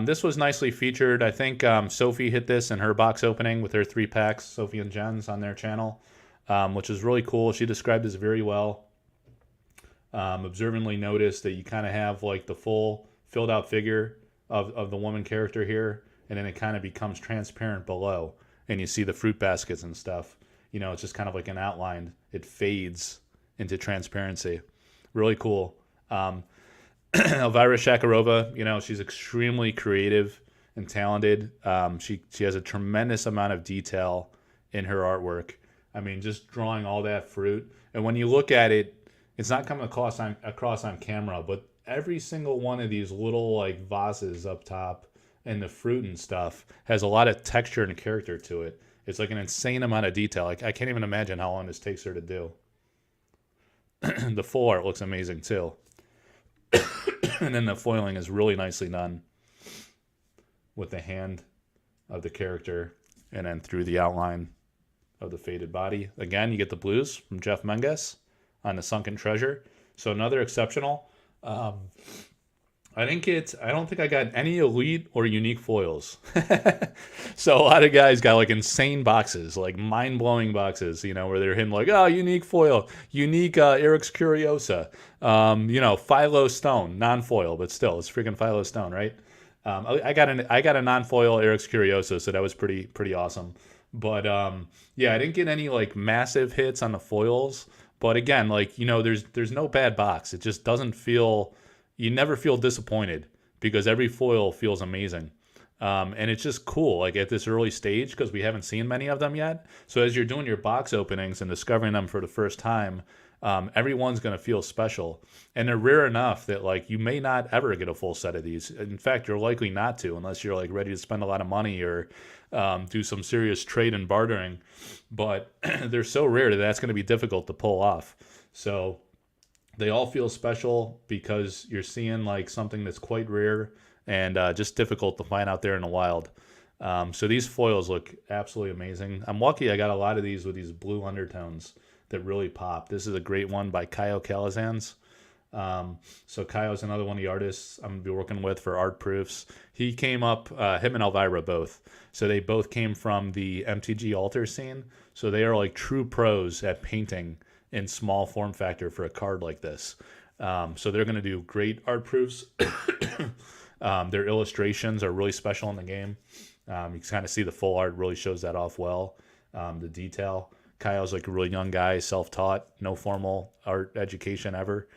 This was nicely featured. I think Sophie hit this in her box opening with her 3 packs, Sophie and Jen's on their channel, which is really cool. She described this very well. Observantly noticed that you kind of have like the full filled out figure of the woman character here, and then it kind of becomes transparent below, and you see the fruit baskets and stuff. You know, it's just kind of like an outline. It fades into transparency. Really cool. Elvira Shakarova, you know, she's extremely creative and talented. She has a tremendous amount of detail in her artwork. I mean, just drawing all that fruit. And when you look at it, it's not coming across on camera, but every single one of these little like vases up top and the fruit and stuff has a lot of texture and character to it. It's like an insane amount of detail. Like, I can't even imagine how long this takes her to do. The full art looks amazing too. And then the foiling is really nicely done with the hand of the character and then through the outline of the faded body. Again, you get the blues from Jeff Menges on the Sunken Treasure. So another exceptional. I don't think I got any elite or unique foils. So a lot of guys got like insane boxes, like mind-blowing boxes, you know, where they're hitting like, oh, unique foil, unique Eric's Curiosa, you know, Philo Stone, non-foil, but still, it's freaking Philo Stone, right? I got a non-foil Eric's Curiosa, so that was pretty awesome. But yeah, I didn't get any like massive hits on the foils. But again, like, you know, there's no bad box. It just doesn't feel, you never feel disappointed because every foil feels amazing. And it's just cool, like at this early stage, because we haven't seen many of them yet. So as you're doing your box openings and discovering them for the first time, everyone's going to feel special. And they're rare enough that like you may not ever get a full set of these. In fact, you're likely not to unless you're like ready to spend a lot of money or do some serious trade and bartering. But they're so rare that that's going to be difficult to pull off. So they all feel special because you're seeing like something that's quite rare and just difficult to find out there in the wild. So these foils look absolutely amazing. I'm lucky I got a lot of these with these blue undertones that really pop. This is a great one by Kaio Calazans. So Kaio's another one of the artists I'm going to be working with for art proofs. He came up, him and Elvira both. So they both came from the MTG altar scene. So they are like true pros at painting in small form factor for a card like this. So they're going to do great art proofs. Their illustrations are really special in the game. You can kind of see the full art really shows that off well. The detail. Kyle's like a really young guy, self-taught, no formal art education ever.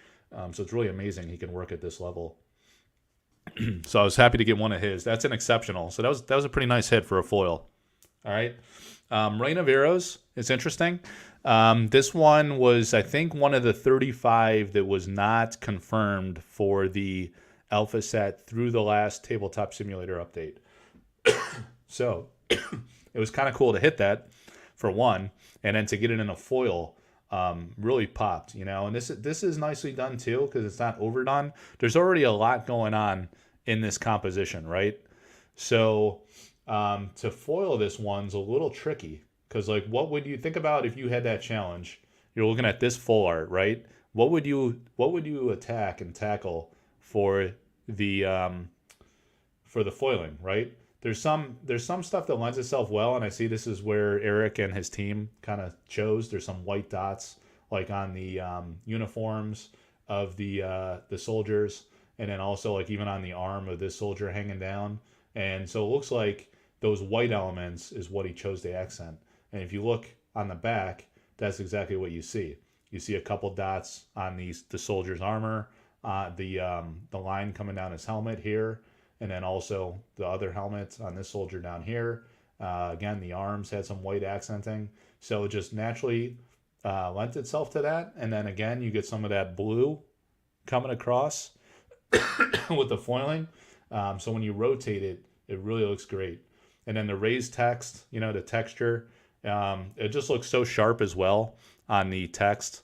So it's really amazing he can work at this level. So I was happy to get one of his. That's an exceptional. So that was a pretty nice hit for a foil. All right. Reign of Arrows is interesting. This one was, I think, one of the 35 that was not confirmed for the alpha set through the last Tabletop Simulator update. So it was kind of cool to hit that for one, and then to get it in a foil really popped, you know. And this is nicely done too because it's not overdone. There's already a lot going on in this composition, right? So to foil this one's a little tricky because, like, what would you think about if you had that challenge? You're looking at this full art, right? What would you attack and tackle for the foiling, right? There's some stuff that lends itself well, and I see this is where Eric and his team kind of chose. There's some white dots like on the uniforms of the soldiers, and then also like even on the arm of this soldier hanging down. And so it looks like those white elements is what he chose to accent. And if you look on the back, that's exactly what you see. You see a couple dots on the soldier's armor, the line coming down his helmet here. And then also the other helmet on this soldier down here. Again, the arms had some white accenting. So it just naturally lent itself to that. And then again, you get some of that blue coming across with the foiling. So when you rotate it, it really looks great. And then the raised text, you know, the texture, it just looks so sharp as well on the text.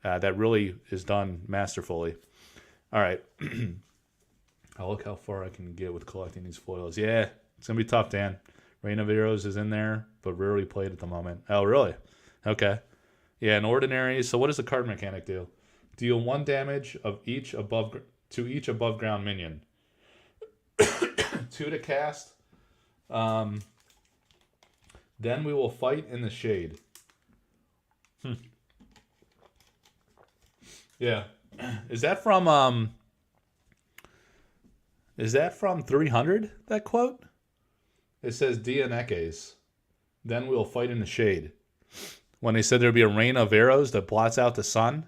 that really is done masterfully. All right. I'll look how far I can get with collecting these foils. Yeah, it's going to be tough, Dan. Rain of Arrows is in there, but rarely played at the moment. Oh, really? Okay. Yeah, an ordinary. So what does the card mechanic do? Deal 1 damage of each above ground minion. 2 to cast. Then we will fight in the shade. Yeah. Is that from 300, that quote? It says Dianekes. Then we'll fight in the shade. When they said there'd be a rain of arrows that blots out the sun.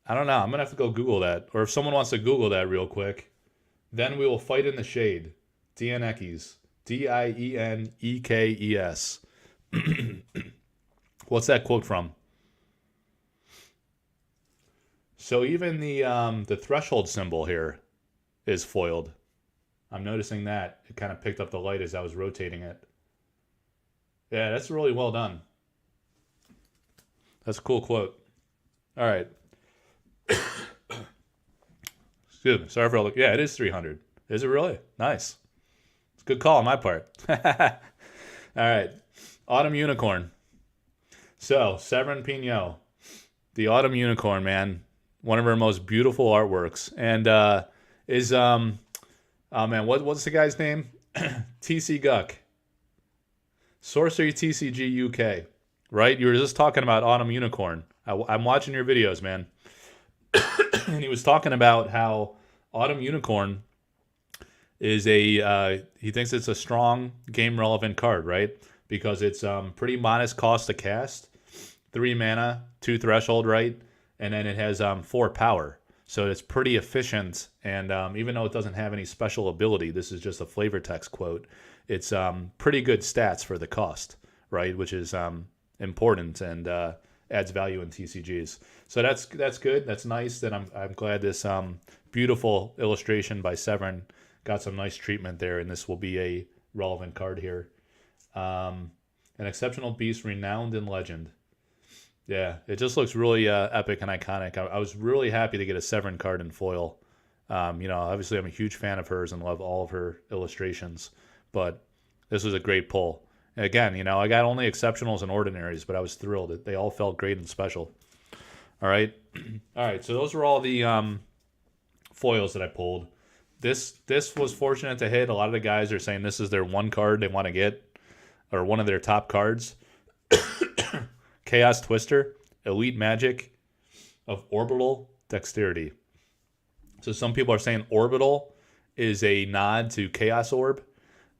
I don't know. I'm going to have to go Google that. Or if someone wants to Google that real quick. Then we will fight in the shade. Dianekes. Dienekes. What's that quote from? So even the threshold symbol here is foiled. I'm noticing that. It kind of picked up the light as I was rotating it. Yeah, that's really well done. That's a cool quote. All right. Excuse me. Sorry for all the... Yeah, it is 300. Is it really? Nice. It's a good call on my part. All right. Autumn Unicorn. So, Severin Pignot. The Autumn Unicorn, man. One of her most beautiful artworks. And is... Oh, man, what's the guy's name? TC Guck. Sorcery TCG UK. Right? You were just talking about Autumn Unicorn. I'm watching your videos, man. And he was talking about how Autumn Unicorn is he thinks it's a strong game-relevant card, right? Because it's pretty modest cost to cast. 3 mana, 2 threshold, right? And then it has 4 power. So it's pretty efficient, and even though it doesn't have any special ability, this is just a flavor text quote, it's pretty good stats for the cost, right? Which is important and adds value in TCGs. So that's good. That's nice. That I'm glad this beautiful illustration by Severin got some nice treatment there, and this will be a relevant card here. An exceptional beast, renowned in legend. Yeah, it just looks really epic and iconic. I was really happy to get a Severin card in foil. Obviously I'm a huge fan of hers and love all of her illustrations, but this was a great pull. And again, I got only exceptionals and ordinaries, but I was thrilled. They all felt great and special. All right. All right, so those were all the foils that I pulled. This was fortunate to hit. A lot of the guys are saying this is their one card they want to get, or one of their top cards. Chaos Twister, Elite Magic of Orbital Dexterity. So some people are saying Orbital is a nod to Chaos Orb.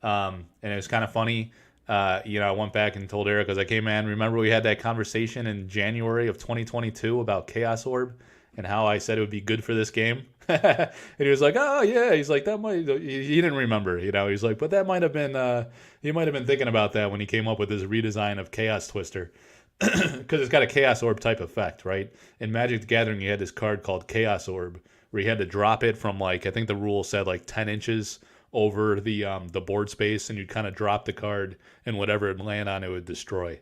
And it was kind of funny. I went back and told Eric, I was like, hey, man, remember we had that conversation in January of 2022 about Chaos Orb and how I said it would be good for this game? And he was like, oh, yeah. He's like, that might... He didn't remember, He's like, but that might have been... he might have been thinking about that when he came up with his redesign of Chaos Twister. Because it's got a Chaos Orb type effect, right? In Magic the Gathering, you had this card called Chaos Orb, where you had to drop it from, I think the rule said 10 inches over the board space, and you'd kind of drop the card, and whatever it land on, it would destroy.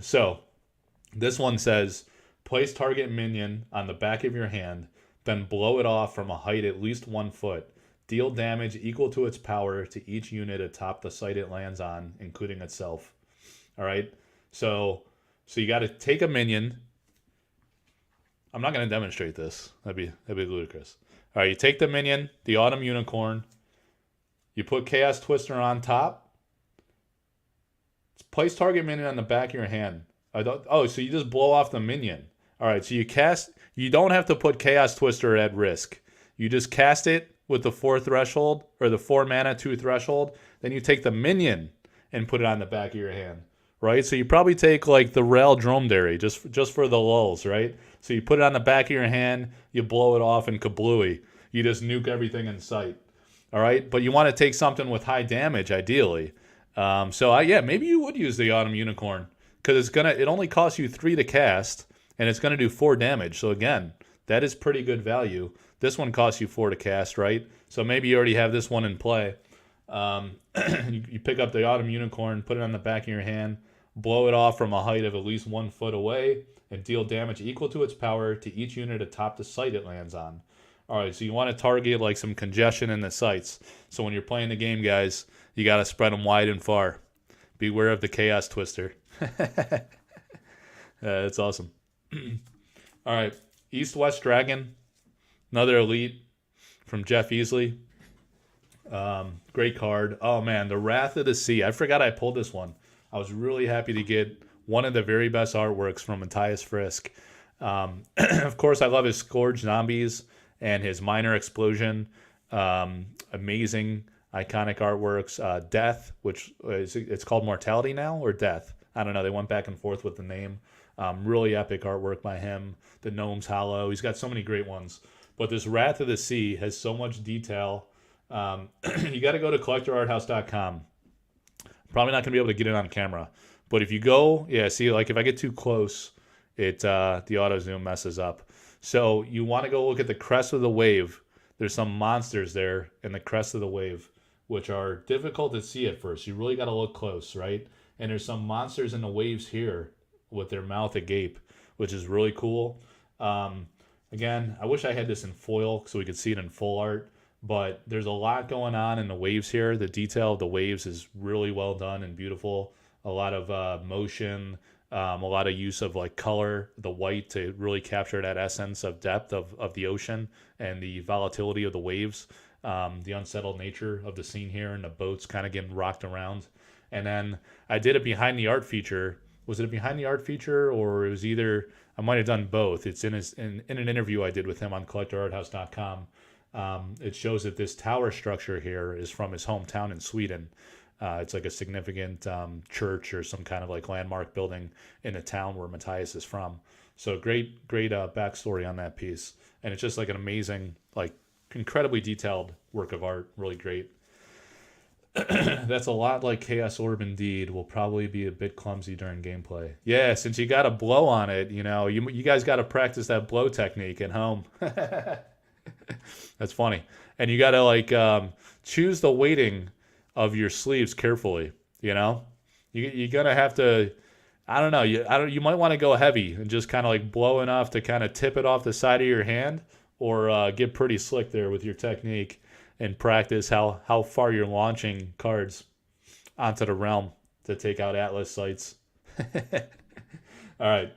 So, this one says, place target minion on the back of your hand, then blow it off from a height at least 1 foot. Deal damage equal to its power to each unit atop the site it lands on, including itself. All right? So you got to take a minion. I'm not going to demonstrate this. That'd be ludicrous. All right, you take the minion, the Autumn Unicorn. You put Chaos Twister on top. Place target minion on the back of your hand. So you just blow off the minion. All right, so you don't have to put Chaos Twister at risk. You just cast it with the 4 threshold, or the 4 mana, 2 threshold. Then you take the minion and put it on the back of your hand. Right, so you probably take the Rail Dromedary just for the lulls, right? So you put it on the back of your hand, you blow it off, and kablooey. You just nuke everything in sight. All right, but you want to take something with high damage, ideally. Maybe you would use the Autumn Unicorn, because it only costs you 3 to cast, and it's gonna do 4 damage. So again, that is pretty good value. This one costs you 4 to cast, right? So maybe you already have this one in play. You pick up the Autumn Unicorn, put it on the back of your hand. blow it off from a height of at least 1 foot away, and deal damage equal to its power to each unit atop the site it lands on. All right, so you want to target like some congestion in the sites. So when you're playing the game, guys, you got to spread them wide and far. Beware of the Chaos Twister. That's awesome. All right, East-West Dragon, another elite from Jeff Easley. Great card. Oh man, the Wrath of the Sea. I forgot I pulled this one. I was really happy to get one of the very best artworks from Matthias Frisk. Of course, I love his Scourge Zombies and his Minor Explosion. Amazing, iconic artworks. Death, which it's called Mortality now, or Death. I don't know. They went back and forth with the name. Really epic artwork by him. The Gnome's Hollow. He's got so many great ones. But this Wrath of the Sea has so much detail. You got to go to collectorarthouse.com. Probably not going to be able to get it on camera. But if you go, yeah, see, like if I get too close, the auto zoom messes up. So you want to go look at the crest of the wave. There's some monsters there in the crest of the wave, which are difficult to see at first. You really got to look close, right? And there's some monsters in the waves here with their mouth agape, which is really cool. Again, I wish I had this in foil so we could see it in full art. But there's a lot going on in the waves here. The detail of the waves is really well done and beautiful. A lot of motion, a lot of use of like color, the white to really capture that essence of depth of the ocean and the volatility of the waves, the unsettled nature of the scene here and the boats kind of getting rocked around. And then I did a behind the art feature. Was it a behind the art feature or it was either, I might have done both. It's in an interview I did with him on collectorarthouse.com. It shows that this tower structure here is from his hometown in Sweden. It's like a significant church or some kind of like landmark building in the town where Matthias is from. So great backstory on that piece. And it's just like an amazing, like incredibly detailed work of art. Really great. That's a lot like Chaos Orb indeed. Will probably be a bit clumsy during gameplay. Yeah, since you got to blow on it, you guys got to practice that blow technique at home. That's funny. And you got to like choose the weighting of your sleeves carefully, you're going to have to, I don't know, you might want to go heavy and just kind of like blow enough to kind of tip it off the side of your hand, or get pretty slick there with your technique and practice how far you're launching cards onto the realm to take out Atlas sites. All right.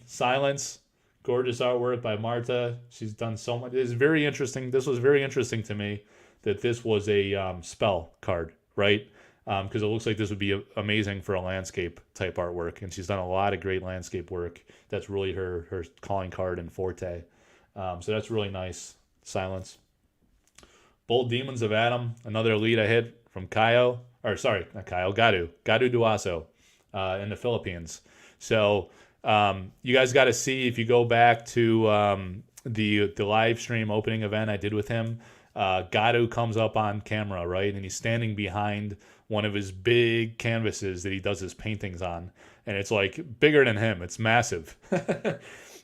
Silence. Gorgeous artwork by Marta. She's done so much. It's very interesting. This was very interesting to me that this was a spell card, right? Because it looks like this would be amazing for a landscape type artwork. And she's done a lot of great landscape work. That's really her calling card and forte. So that's really nice. Silence. Bold Demons of Adam, another elite I hit from Gadu Duaso in the Philippines. So you guys got to see, if you go back to the live stream opening event I did with him, Gadu comes up on camera, right? And he's standing behind one of his big canvases that he does his paintings on. And it's like bigger than him. It's massive.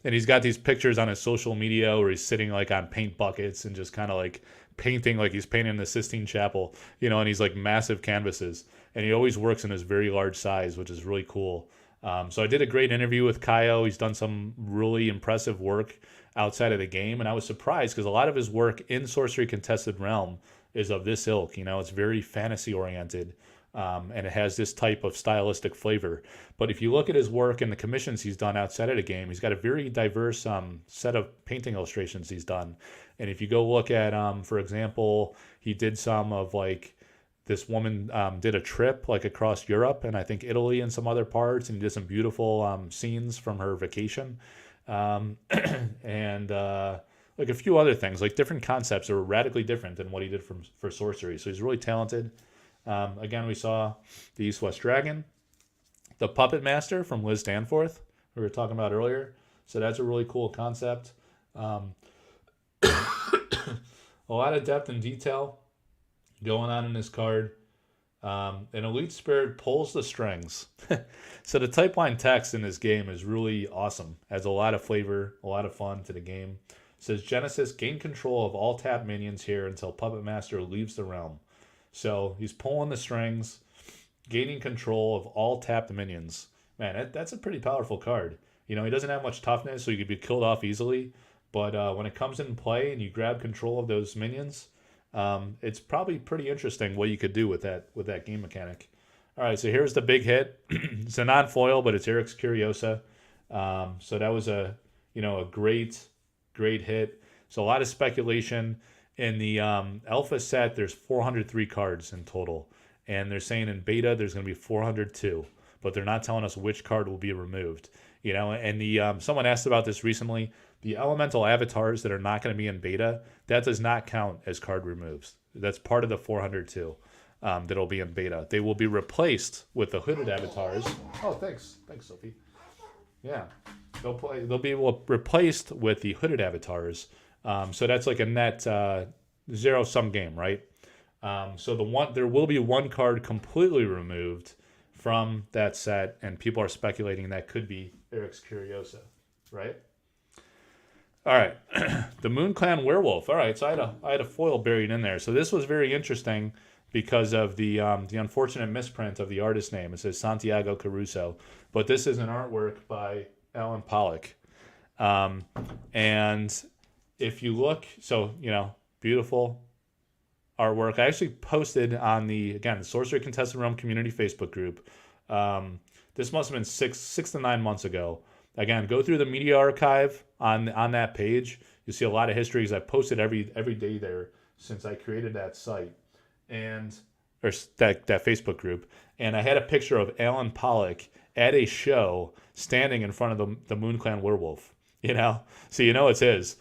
And he's got these pictures on his social media where he's sitting like on paint buckets and just kind of like painting like he's painting the Sistine Chapel, and he's like massive canvases. And he always works in this very large size, which is really cool. So I did a great interview with Kaio. He's done some really impressive work outside of the game. And I was surprised because a lot of his work in Sorcery Contested Realm is of this ilk. It's very fantasy oriented. And it has this type of stylistic flavor. But if you look at his work and the commissions he's done outside of the game, he's got a very diverse set of painting illustrations he's done. And if you go look at, for example, he did some of like, this woman did a trip like across Europe and I think Italy and some other parts, and he did some beautiful scenes from her vacation. And like a few other things, like different concepts that were radically different than what he did for Sorcery. So he's really talented. Again, we saw the East-West Dragon, the Puppet Master from Liz Danforth, we were talking about earlier. So that's a really cool concept. A lot of depth and detail going on in this card. An Elite Spirit pulls the strings. So the type line text in this game is really awesome. Adds a lot of flavor, a lot of fun to the game. It says, Genesis, gain control of all tapped minions here until Puppet Master leaves the realm. So he's pulling the strings, gaining control of all tapped minions. Man, that's a pretty powerful card. You know, he doesn't have much toughness, so he could be killed off easily. But when it comes in play and you grab control of those minions, it's probably pretty interesting what you could do with that game mechanic. All right, so here's the big hit. It's a non-foil, but it's Eric's Curiosa. So that was a great hit. So a lot of speculation in the alpha set. There's 403 cards in total, and they're saying in beta there's going to be 402, but they're not telling us which card will be removed. You know, and the someone asked about this recently. The elemental avatars that are not going to be in beta, that does not count as card removes. That's part of the 402 that'll be in beta. They will be replaced with the hooded avatars. Oh, thanks, Sophie. Yeah, they'll be replaced with the hooded avatars. So that's like a net zero sum game, right? So there will be one card completely removed from that set, and people are speculating that could be Eric's Curiosa, right? All right, the Moon Clan Werewolf. All right, so I had a foil buried in there. So this was very interesting because of the unfortunate misprint of the artist name. It says Santiago Caruso, but this is an artwork by Alan Pollock. And if you look, so beautiful artwork. I actually posted on the Sorcery Contested Realm community Facebook group. This must have been six to 9 months ago. Again, go through the media archive on that page. You'll see a lot of histories. I've posted every day there since I created that site or that Facebook group. And I had a picture of Alan Pollock at a show standing in front of the Moon Clan Werewolf. So it's his.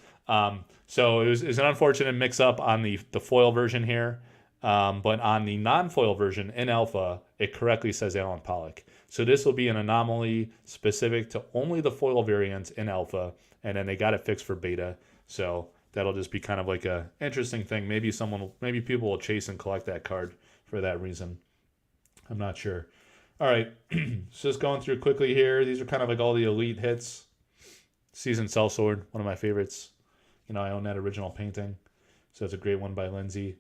So it was an unfortunate mix-up on the foil version here. But on the non-foil version in alpha, it correctly says Alan Pollock. So this will be an anomaly specific to only the foil variant in alpha, and then they got it fixed for beta. So that'll just be kind of like a interesting thing. Maybe people will chase and collect that card for that reason. I'm not sure. All right, so just going through quickly here. These are kind of like all the elite hits. Seasoned Sellsword, one of my favorites. I own that original painting, so it's a great one by Lindsay.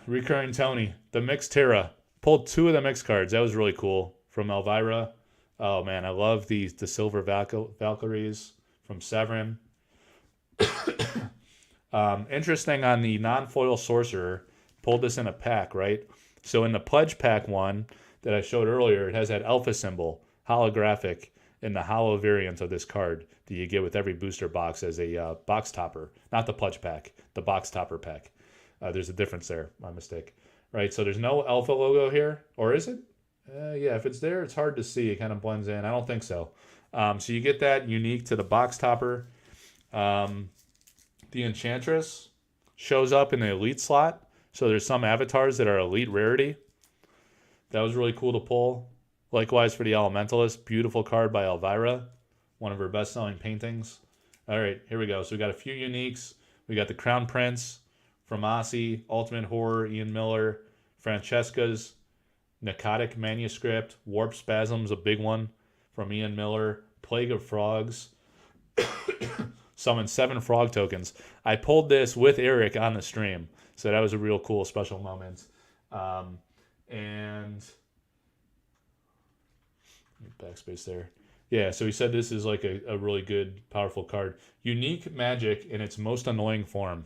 Recurring Tony, the mixed Terra. Pulled 2 of the mixed cards. That was really cool from Elvira. Oh man, I love the Silver Valkyries from Severin. Interesting on the non-foil Sorcerer. Pulled this in a pack, right? So in the Pledge Pack one that I showed earlier, it has that alpha symbol, holographic, in the hollow variant of this card that you get with every booster box as a box topper. Not the Pledge Pack, the box topper pack. There's a difference there, my mistake. Right, so there's no alpha logo here, or is it? Yeah, if it's there, it's hard to see. It kind of blends in. I don't think so. So you get that unique to the box topper. The Enchantress shows up in the elite slot. So there's some avatars that are elite rarity. That was really cool to pull. Likewise for the Elementalist, beautiful card by Elvira, one of her best-selling paintings. All right, here we go. So we got a few uniques. We got the Crown Prince from Aussie, Ultimate Horror, Ian Miller, Francesca's Narcotic Manuscript, Warp Spasms, a big one from Ian Miller, Plague of Frogs, summoned 7 frog tokens. I pulled this with Eric on the stream, so that was a real cool special moment. And backspace there. Yeah, so he said this is like a really good, powerful card. Unique magic in its most annoying form.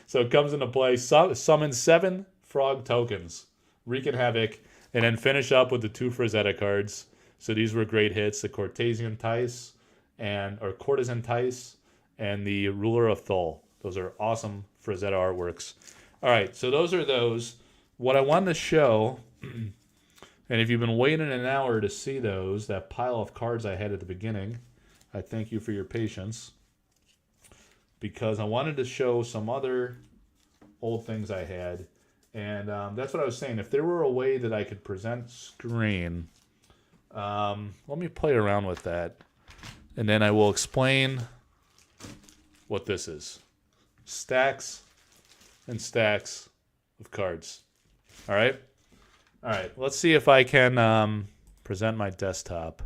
So it comes into play, summon 7 frog tokens, wreaking havoc, and then finish up with the 2 Frazetta cards. So these were great hits, the Courtesan Tice and the Ruler of Thul. Those are awesome Frazetta artworks. All right, so those are those. What I wanted to show, and if you've been waiting an hour to see those, that pile of cards I had at the beginning, I thank you for your patience, because I wanted to show some other old things I had. And that's what I was saying. If there were a way that I could present screen, let me play around with that. And then I will explain what this is. Stacks and stacks of cards. All right? All right, let's see if I can present my desktop.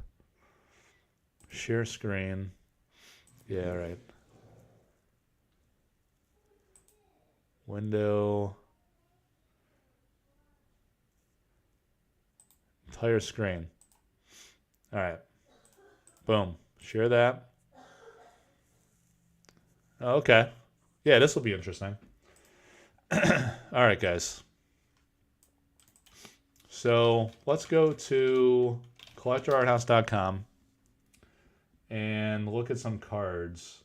Share screen. Yeah, all right. Window. entire screen. All right. Boom. Share that. Okay. Yeah, this will be interesting. All right, guys. So let's go to collectorarthouse.com and look at some cards.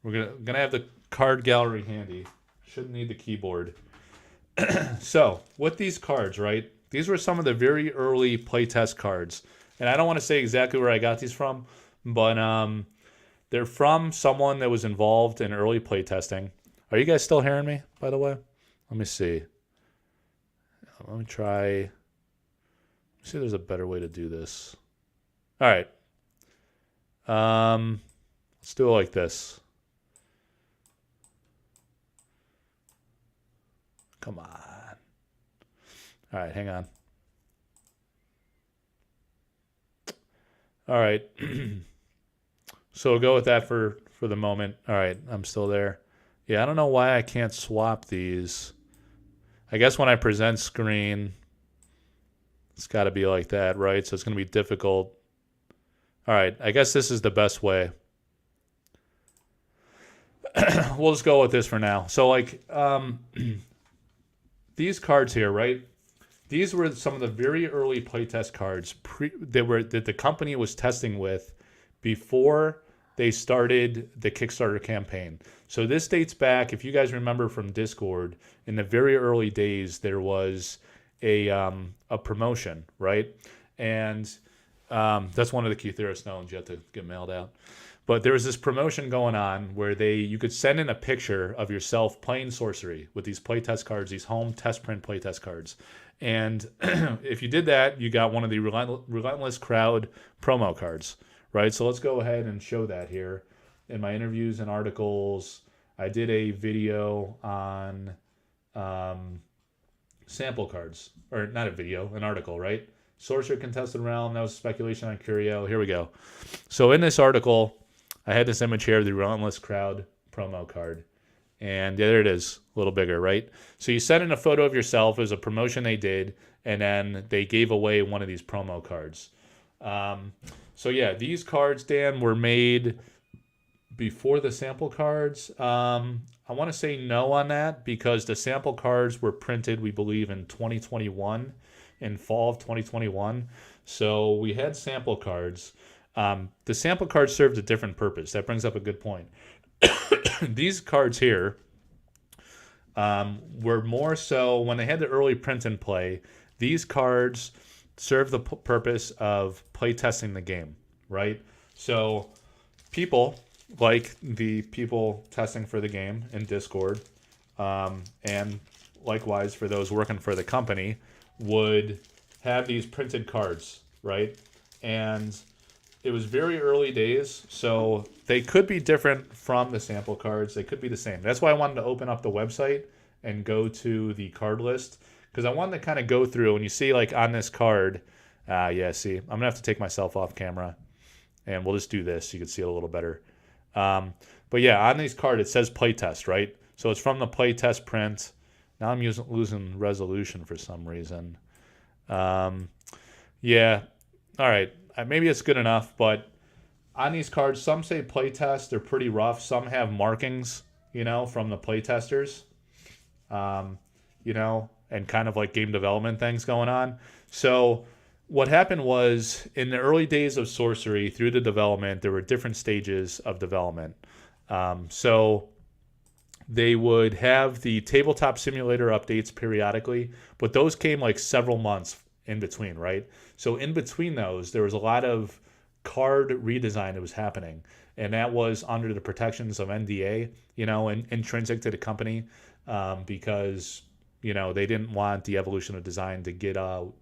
We're gonna have the card gallery handy. Shouldn't need the keyboard. So with these cards, right? These were some of the very early playtest cards, and I don't want to say exactly where I got these from, but they're from someone that was involved in early playtesting. Are you guys still hearing me, by the way? Let me see. Let me try. See, there's a better way to do this. All right. Let's do it like this. Come on. All right, hang on. All right. So we'll go with that for the moment. All right, I'm still there. Yeah, I don't know why I can't swap these. I guess when I present screen, it's got to be like that, right? So it's going to be difficult. All right, I guess this is the best way. We'll just go with this for now. So like these cards here, right? These were some of the very early playtest cards that the company was testing with before they started the Kickstarter campaign. So this dates back, if you guys remember from Discord, in the very early days there was a promotion, right? And that's one of the Kythera stones you have to get mailed out. But there was this promotion going on where you could send in a picture of yourself playing Sorcery with these playtest cards, these home test print playtest cards. And if you did that, you got one of the Relentless Crowd promo cards, right? So let's go ahead and show that here. In my interviews and articles, I did a video on sample cards. Or not a video, an article, right? Sorcerer Contested Realm, that was speculation on Curio. Here we go. So in this article, I had this image here of the Relentless Crowd promo card. And yeah, there it is, a little bigger, right? So you sent in a photo of yourself. It was a promotion they did, and then they gave away one of these promo cards. So yeah, these cards, Dan, were made before the sample cards. I want to say no on that because the sample cards were printed, we believe, in 2021, in fall of 2021. So we had sample cards. The sample cards served a different purpose. That brings up a good point. These cards here were more so when they had the early print and play. These cards serve the purpose of play testing the game, right? So people like the people testing for the game in Discord, and likewise for those working for the company, would have these printed cards, right? And it was very early days, so they could be different from the sample cards. They could be the same. That's why I wanted to open up the website and go to the card list, because I wanted to kind of go through, and you see like on this card, yeah, see, I'm going to have to take myself off camera, and we'll just do this so you can see it a little better. But yeah, on this card, it says playtest, right? So it's from the playtest print. Now I'm losing resolution for some reason. Yeah, all right. Maybe it's good enough, but on these cards, some say playtest. They're pretty rough. Some have markings, from the playtesters, and kind of like game development things going on. So what happened was in the early days of Sorcery through the development, there were different stages of development. So they would have the tabletop simulator updates periodically, but those came like several months in between, right? So in between those, there was a lot of card redesign that was happening, and that was under the protections of NDA, and intrinsic to the company, because they didn't want the evolution of design to get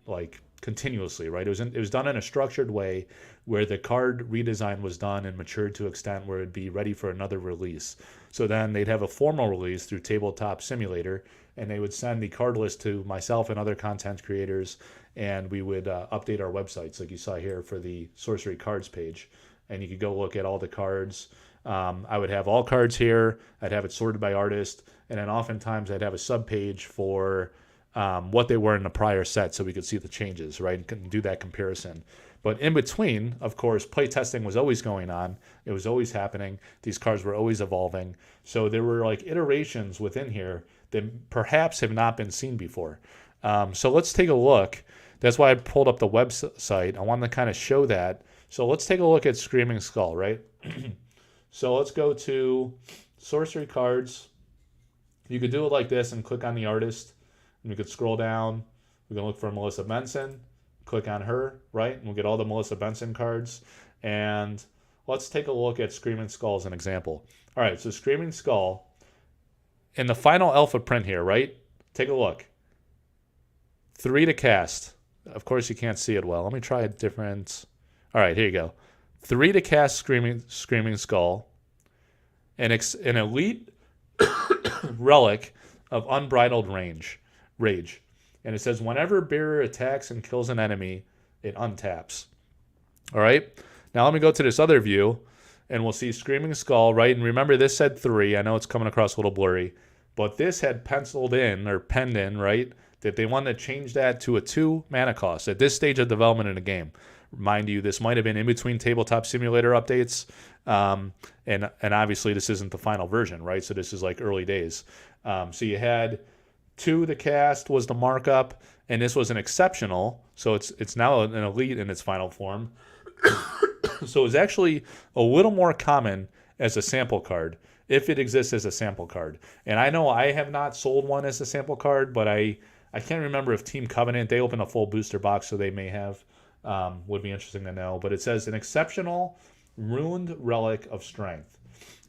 like continuously, right? It was done in a structured way where the card redesign was done and matured to an extent where it'd be ready for another release. So then they'd have a formal release through Tabletop Simulator, and they would send the card list to myself and other content creators, and we would update our websites like you saw here for the Sorcery cards page, and you could go look at all the cards. I would have all cards here. I'd have it sorted by artist, and then oftentimes I'd have a subpage for what they were in the prior set so we could see the changes, right, and can do that comparison. But in between, of course, playtesting was always going on. It was always happening. These cards were always evolving. So there were like iterations within here that perhaps have not been seen before. So let's take a look. That's why I pulled up the website. I wanted to kind of show that. So let's take a look at Screaming Skull, right? So let's go to Sorcery Cards. You could do it like this and click on the artist. And we could scroll down. We can look for Melissa Benson. Click on her, right? And we'll get all the Melissa Benson cards. And let's take a look at Screaming Skull as an example. All right, so Screaming Skull. In the final alpha print here, right? Take a look. 3 to cast. Of course, you can't see it well. Let me try a different. All right, here you go. 3 to cast Screaming Skull. An elite relic of unbridled rage. And it says, whenever bearer attacks and kills an enemy, it untaps. All right? Now let me go to this other view, and we'll see Screaming Skull, right? And remember, this said 3. I know it's coming across a little blurry. But this had penciled in, or penned in, right, that they wanted to change that to a 2 mana cost at this stage of development in the game. Mind you, this might have been in between Tabletop Simulator updates. And obviously, this isn't the final version, right? So this is like early days. So you had 2 to cast was the markup, and this was an exceptional, so it's now an elite in its final form. So it's actually a little more common as a sample card, if it exists as a sample card. And I know I have not sold one as a sample card, but I can't remember if Team Covenant, they opened a full booster box, so they may have. Would be interesting to know. But it says an exceptional ruined relic of strength.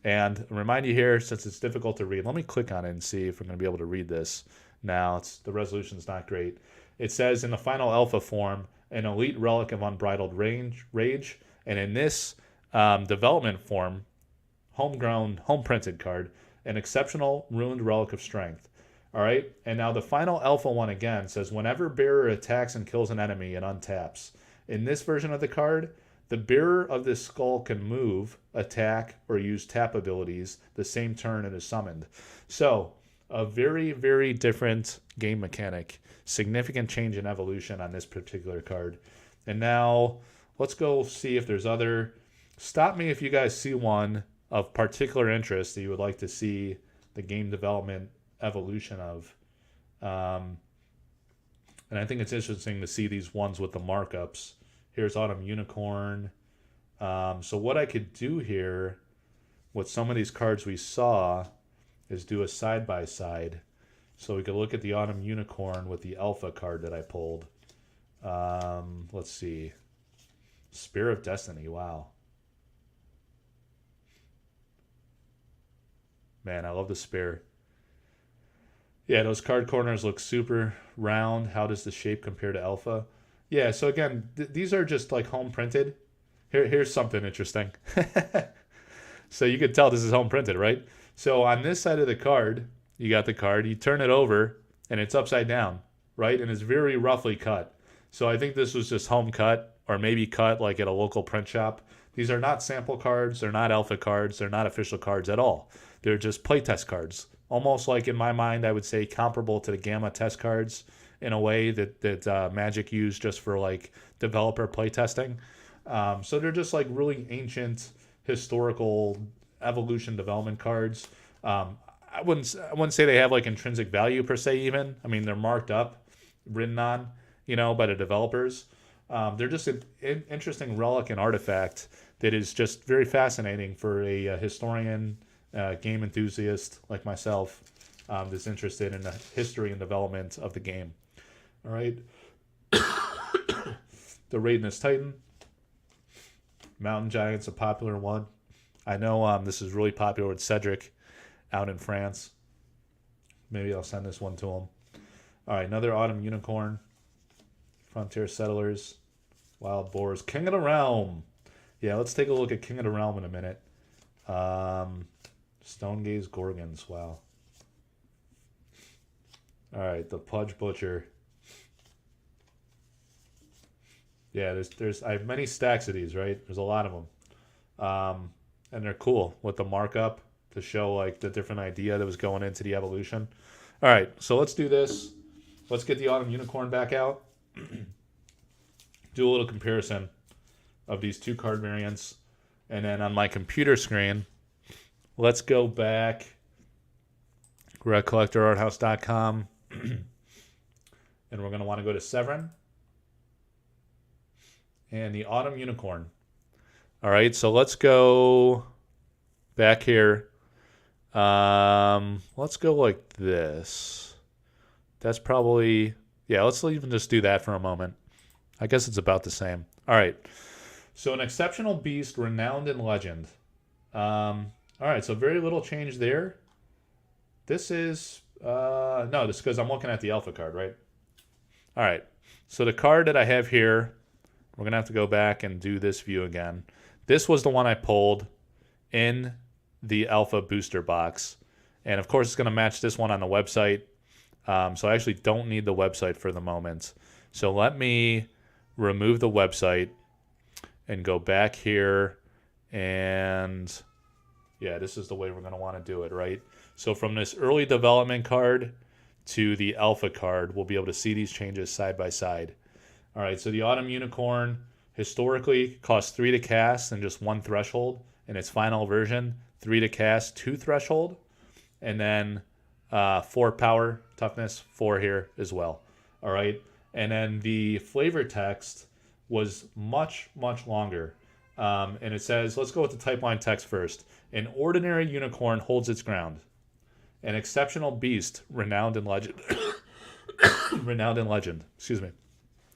And remind you here, since it's difficult to read, let me click on it and see if we're going to be able to read this. Now, the resolution's not great. It says in the final alpha form, an elite relic of unbridled rage. And in this development form, homegrown, home-printed card, an exceptional ruined relic of strength. All right? And now the final alpha one again says, whenever bearer attacks and kills an enemy, it untaps. In this version of the card, the bearer of this skull can move, attack, or use tap abilities the same turn it is summoned. So, a very, very different game mechanic. Significant change in evolution on this particular card. And now, let's go see if there's other. Stop me if you guys see one of particular interest that you would like to see the game development evolution of. And I think it's interesting to see these ones with the markups. Here's Autumn Unicorn. So what I could do here with some of these cards we saw is do a side-by-side. So we could look at the Autumn Unicorn with the Alpha card that I pulled. Let's see. Spear of Destiny, wow. Man, I love the Spear. Yeah, those card corners look super round. How does the shape compare to Alpha? Yeah, so again, these are just like home printed. Here's something interesting. So you could tell this is home printed, right? So on this side of the card, you got the card. You turn it over, and it's upside down, right? And it's very roughly cut. So I think this was just home cut, or maybe cut like at a local print shop. These are not sample cards. They're not alpha cards. They're not official cards at all. They're just playtest cards. Almost like, in my mind, I would say comparable to the Gamma test cards in a way that Magic used just for like developer playtesting. So they're just like really ancient historical evolution development cards. I wouldn't say they have like intrinsic value per se even. I mean, they're marked up, written on, by the developers. They're just an interesting relic and artifact that is just very fascinating for a historian, game enthusiast like myself, that's interested in the history and development of the game. All right. The Raideness Titan. Mountain Giant's a popular one. I know this is really popular with Cedric out in France. Maybe I'll send this one to him. All right, another Autumn Unicorn. Frontier Settlers. Wild Boars. King of the Realm. Yeah, let's take a look at King of the Realm in a minute. Stonegaze Gorgons. Wow. All right, the Pudge Butcher. Yeah, I have many stacks of these, right? There's a lot of them. And they're cool with the markup to show like the different idea that was going into the evolution. All right, so let's do this. let's get the Autumn Unicorn back out. Do a little comparison of these two card variants. And then on my computer screen, let's go back. We're at collectorarthouse.com. And we're going to want to go to Severin. And the Autumn Unicorn. All right, so let's go back here. Let's go like this. That's probably, yeah, let's even just do that for a moment. I guess it's about the same. All right. So an exceptional beast, renowned in legend. All right, so very little change there. This is, no, this is because I'm looking at the alpha card, right? All right, so the card that I have here, we're going to have to go back and do this view again. This was the one I pulled in the alpha booster box. And of course, it's going to match this one on the website. So I actually don't need the website for the moment. So let me remove the website and go back here. And yeah, this is the way we're going to want to do it, right? So from this early development card to the alpha card, we'll be able to see these changes side by side. All right, so the Autumn Unicorn historically costs 3 to cast and just 1 threshold. In its final version, 3 to cast, 2 threshold. And then 4 power, toughness, 4 here as well. All right, and then the flavor text was much, much longer. And it says, let's go with the type line text first. An ordinary unicorn holds its ground. An exceptional beast, renowned in legend. Renowned in legend, excuse me.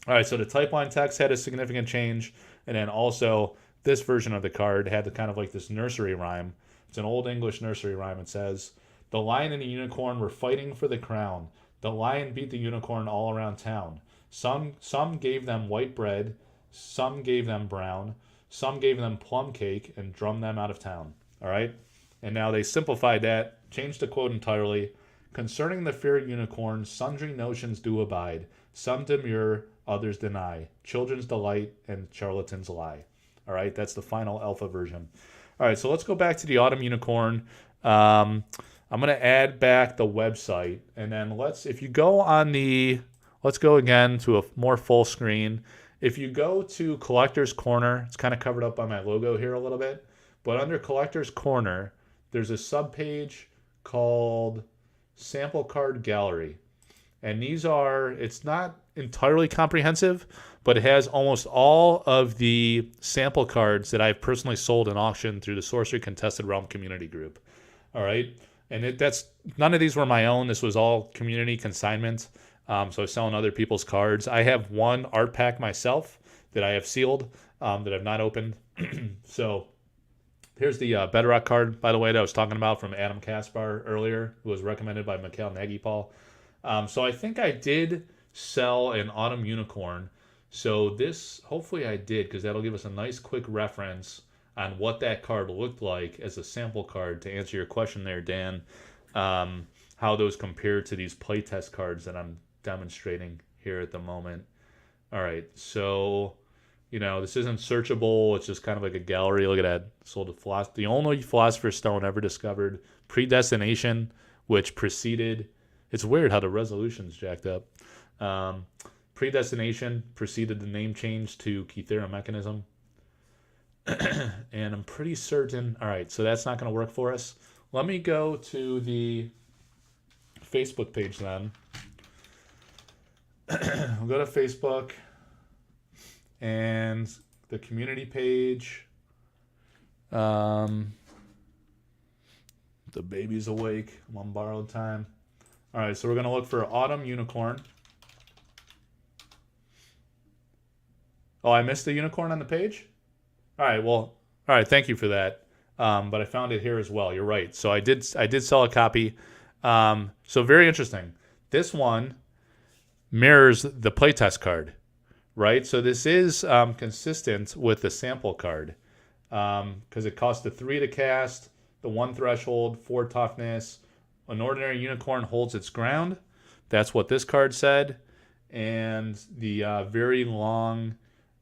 All right, so the type line text had a significant change. And then also this version of the card had the kind of like this nursery rhyme. It's an old English nursery rhyme. It says, the lion and the unicorn were fighting for the crown. The lion beat the unicorn all around town. Some gave them white bread. Some gave them brown. Some gave them plum cake and drummed them out of town. All right? And now they simplified that, changed the quote entirely. Concerning the fair unicorn, sundry notions do abide. Some demur, others deny. Children's delight and charlatans lie. All right? That's the final alpha version. All right, so let's go back to the Autumn Unicorn. I'm going to add back the website. And then if you go on let's go again to a more full screen. If you go to Collector's Corner, it's kind of covered up by my logo here a little bit. But under Collector's Corner, there's a subpage called Sample Card Gallery. And it's not entirely comprehensive, but it has almost all of the sample cards that I've personally sold in auction through the Sorcery Contested Realm community group. All right. And none of these were my own. This was all community consignment. So I was selling other people's cards. I have one art pack myself that I have sealed that I've not opened. So here's the Bedrock card, by the way, that I was talking about from Adam Kaspar earlier, who was recommended by Mikhail Nagy-Paul. So I think I did sell an Autumn Unicorn. So this, hopefully I did, because that'll give us a nice quick reference on what that card looked like as a sample card to answer your question there, Dan. How those compare to these playtest cards that I'm demonstrating here at the moment. All right, so, this isn't searchable. It's just kind of like a gallery. Look at that. Sold the only Philosopher's Stone ever discovered. Predestination, which preceded... It's weird how the resolution's jacked up. Predestination preceded the name change to Kythera Mechanism. And I'm pretty certain... All right, so that's not going to work for us. Let me go to the Facebook page then. We'll go to Facebook and the community page. The baby's awake. I'm on borrowed time. All right, so we're going to look for Autumn Unicorn. Oh, I missed the unicorn on the page? All right, well, all right, thank you for that. But I found it here as well. You're right. So I did sell a copy. So very interesting. This one mirrors the playtest card, right? So this is consistent with the sample card because it costs the 3 to cast, the 1 threshold, 4 toughness. An ordinary unicorn holds its ground. That's what this card said. And the very long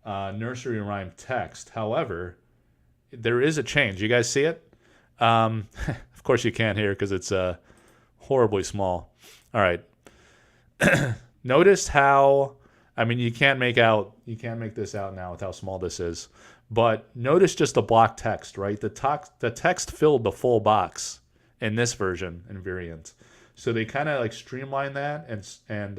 nursery rhyme text. However, there is a change. You guys see it? Of course you can't hear because it's horribly small. All right. Notice how, I mean, you can't make this out now with how small this is, but notice just the block text, right? The text filled the full box in this version and variant. So they kind of like streamline that, and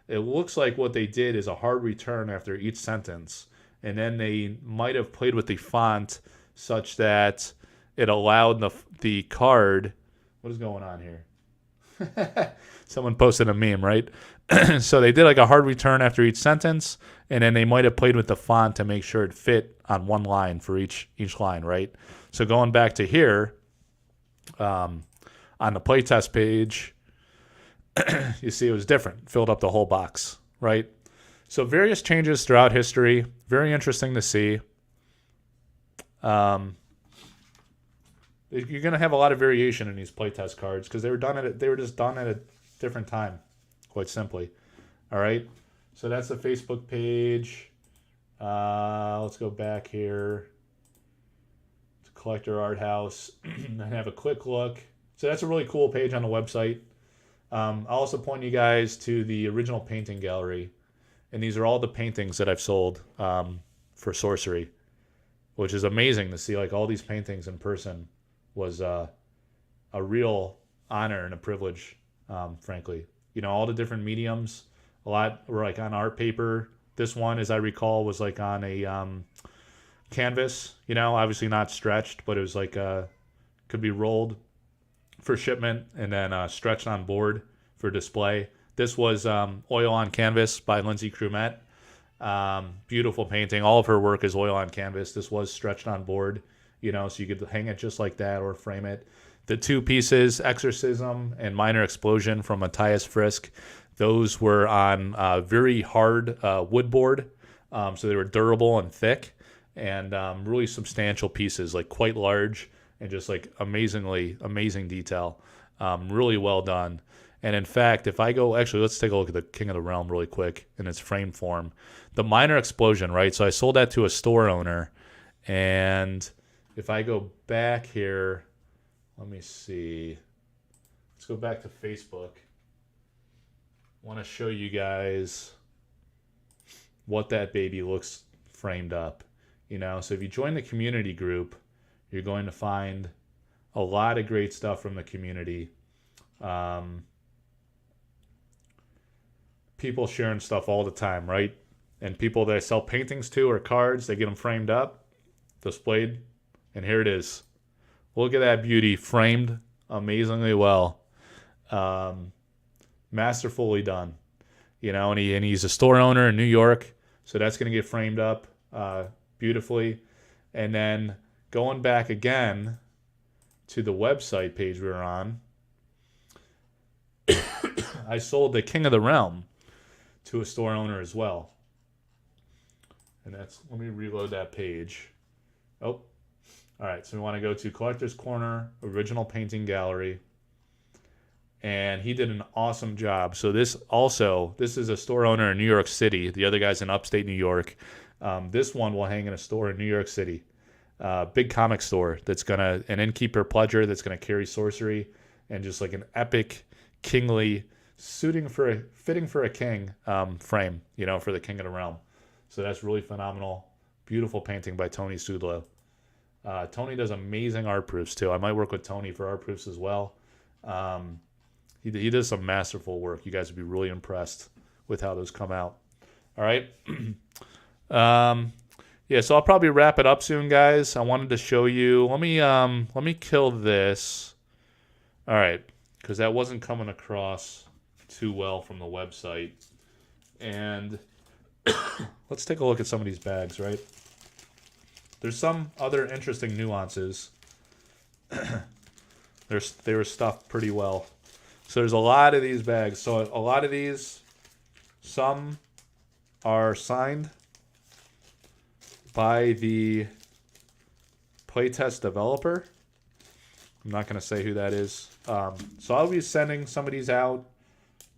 it looks like what they did is a hard return after each sentence, and then they might have played with the font such that it allowed the card. What is going on here? Someone posted a meme, right? So they did like a hard return after each sentence, and then they might have played with the font to make sure it fit on one line for each line, right? So going back to here, on the playtest page, you see it was different, filled up the whole box, right? So various changes throughout history, very interesting to see. You're going to have a lot of variation in these playtest cards because they were just done at a different time, quite simply. All right, so that's the Facebook page. Let's go back here to Collector Arthouse and have a quick look. So that's a really cool page on the website. I'll also point you guys to the original painting gallery, and these are all the paintings that I've sold for Sorcery, which is amazing to see. Like all these paintings in person was a real honor and a privilege, frankly. You know, all the different mediums. A lot were like on art paper. This one, as I recall, was like on a canvas. You know, obviously not stretched, but it was like could be rolled for shipment and then stretched on board for display. This was oil on canvas by Lindsay Crumet. Beautiful painting. All of her work is oil on canvas. This was stretched on board, you know, so you could hang it just like that or frame it. The two pieces, Exorcism and Minor Explosion from Matthias Frisk, those were on very hard wood board, so they were durable and thick, and really substantial pieces, like quite large and just like amazing detail. Really well done. And in fact, if I go, actually, let's take a look at the King of the Realm really quick in its frame form. The Minor Explosion, right? So I sold that to a store owner, and if I go back here, let me see. Let's go back to Facebook. I want to show you guys what that baby looks framed up. You know, so if you join the community group, you're going to find a lot of great stuff from the community. People sharing stuff all the time, right? And people that I sell paintings to or cards, they get them framed up, displayed, and here it is. Look at that beauty, framed amazingly well. Masterfully done. You know, and he's a store owner in New York, so that's going to get framed up beautifully. And then going back again to the website page we were on, I sold the King of the Realm to a store owner as well. And that's, let me reload that page. Oh, all right. So we want to go to Collector's Corner, Original Painting Gallery. And he did an awesome job. So this is a store owner in New York City. The other guy's in upstate New York. This one will hang in a store in New York City. Big comic store that's an innkeeper pledger that's gonna carry Sorcery, and just like an epic, kingly, fitting for a king frame, you know, for the King of the Realm. So that's really phenomenal. Beautiful painting by Tony Sudlow. Tony does amazing art proofs too. I might work with Tony for art proofs as well. He does some masterful work. You guys would be really impressed with how those come out. All right. Yeah, so I'll probably wrap it up soon, guys. I wanted to show you. Let me kill this. All right, because that wasn't coming across too well from the website. And let's take a look at some of these bags, right? There's some other interesting nuances. They were stuffed pretty well. So there's a lot of these bags. So a lot of these, some are signed by the playtest developer. I'm not going to say who that is. So I'll be sending some of these out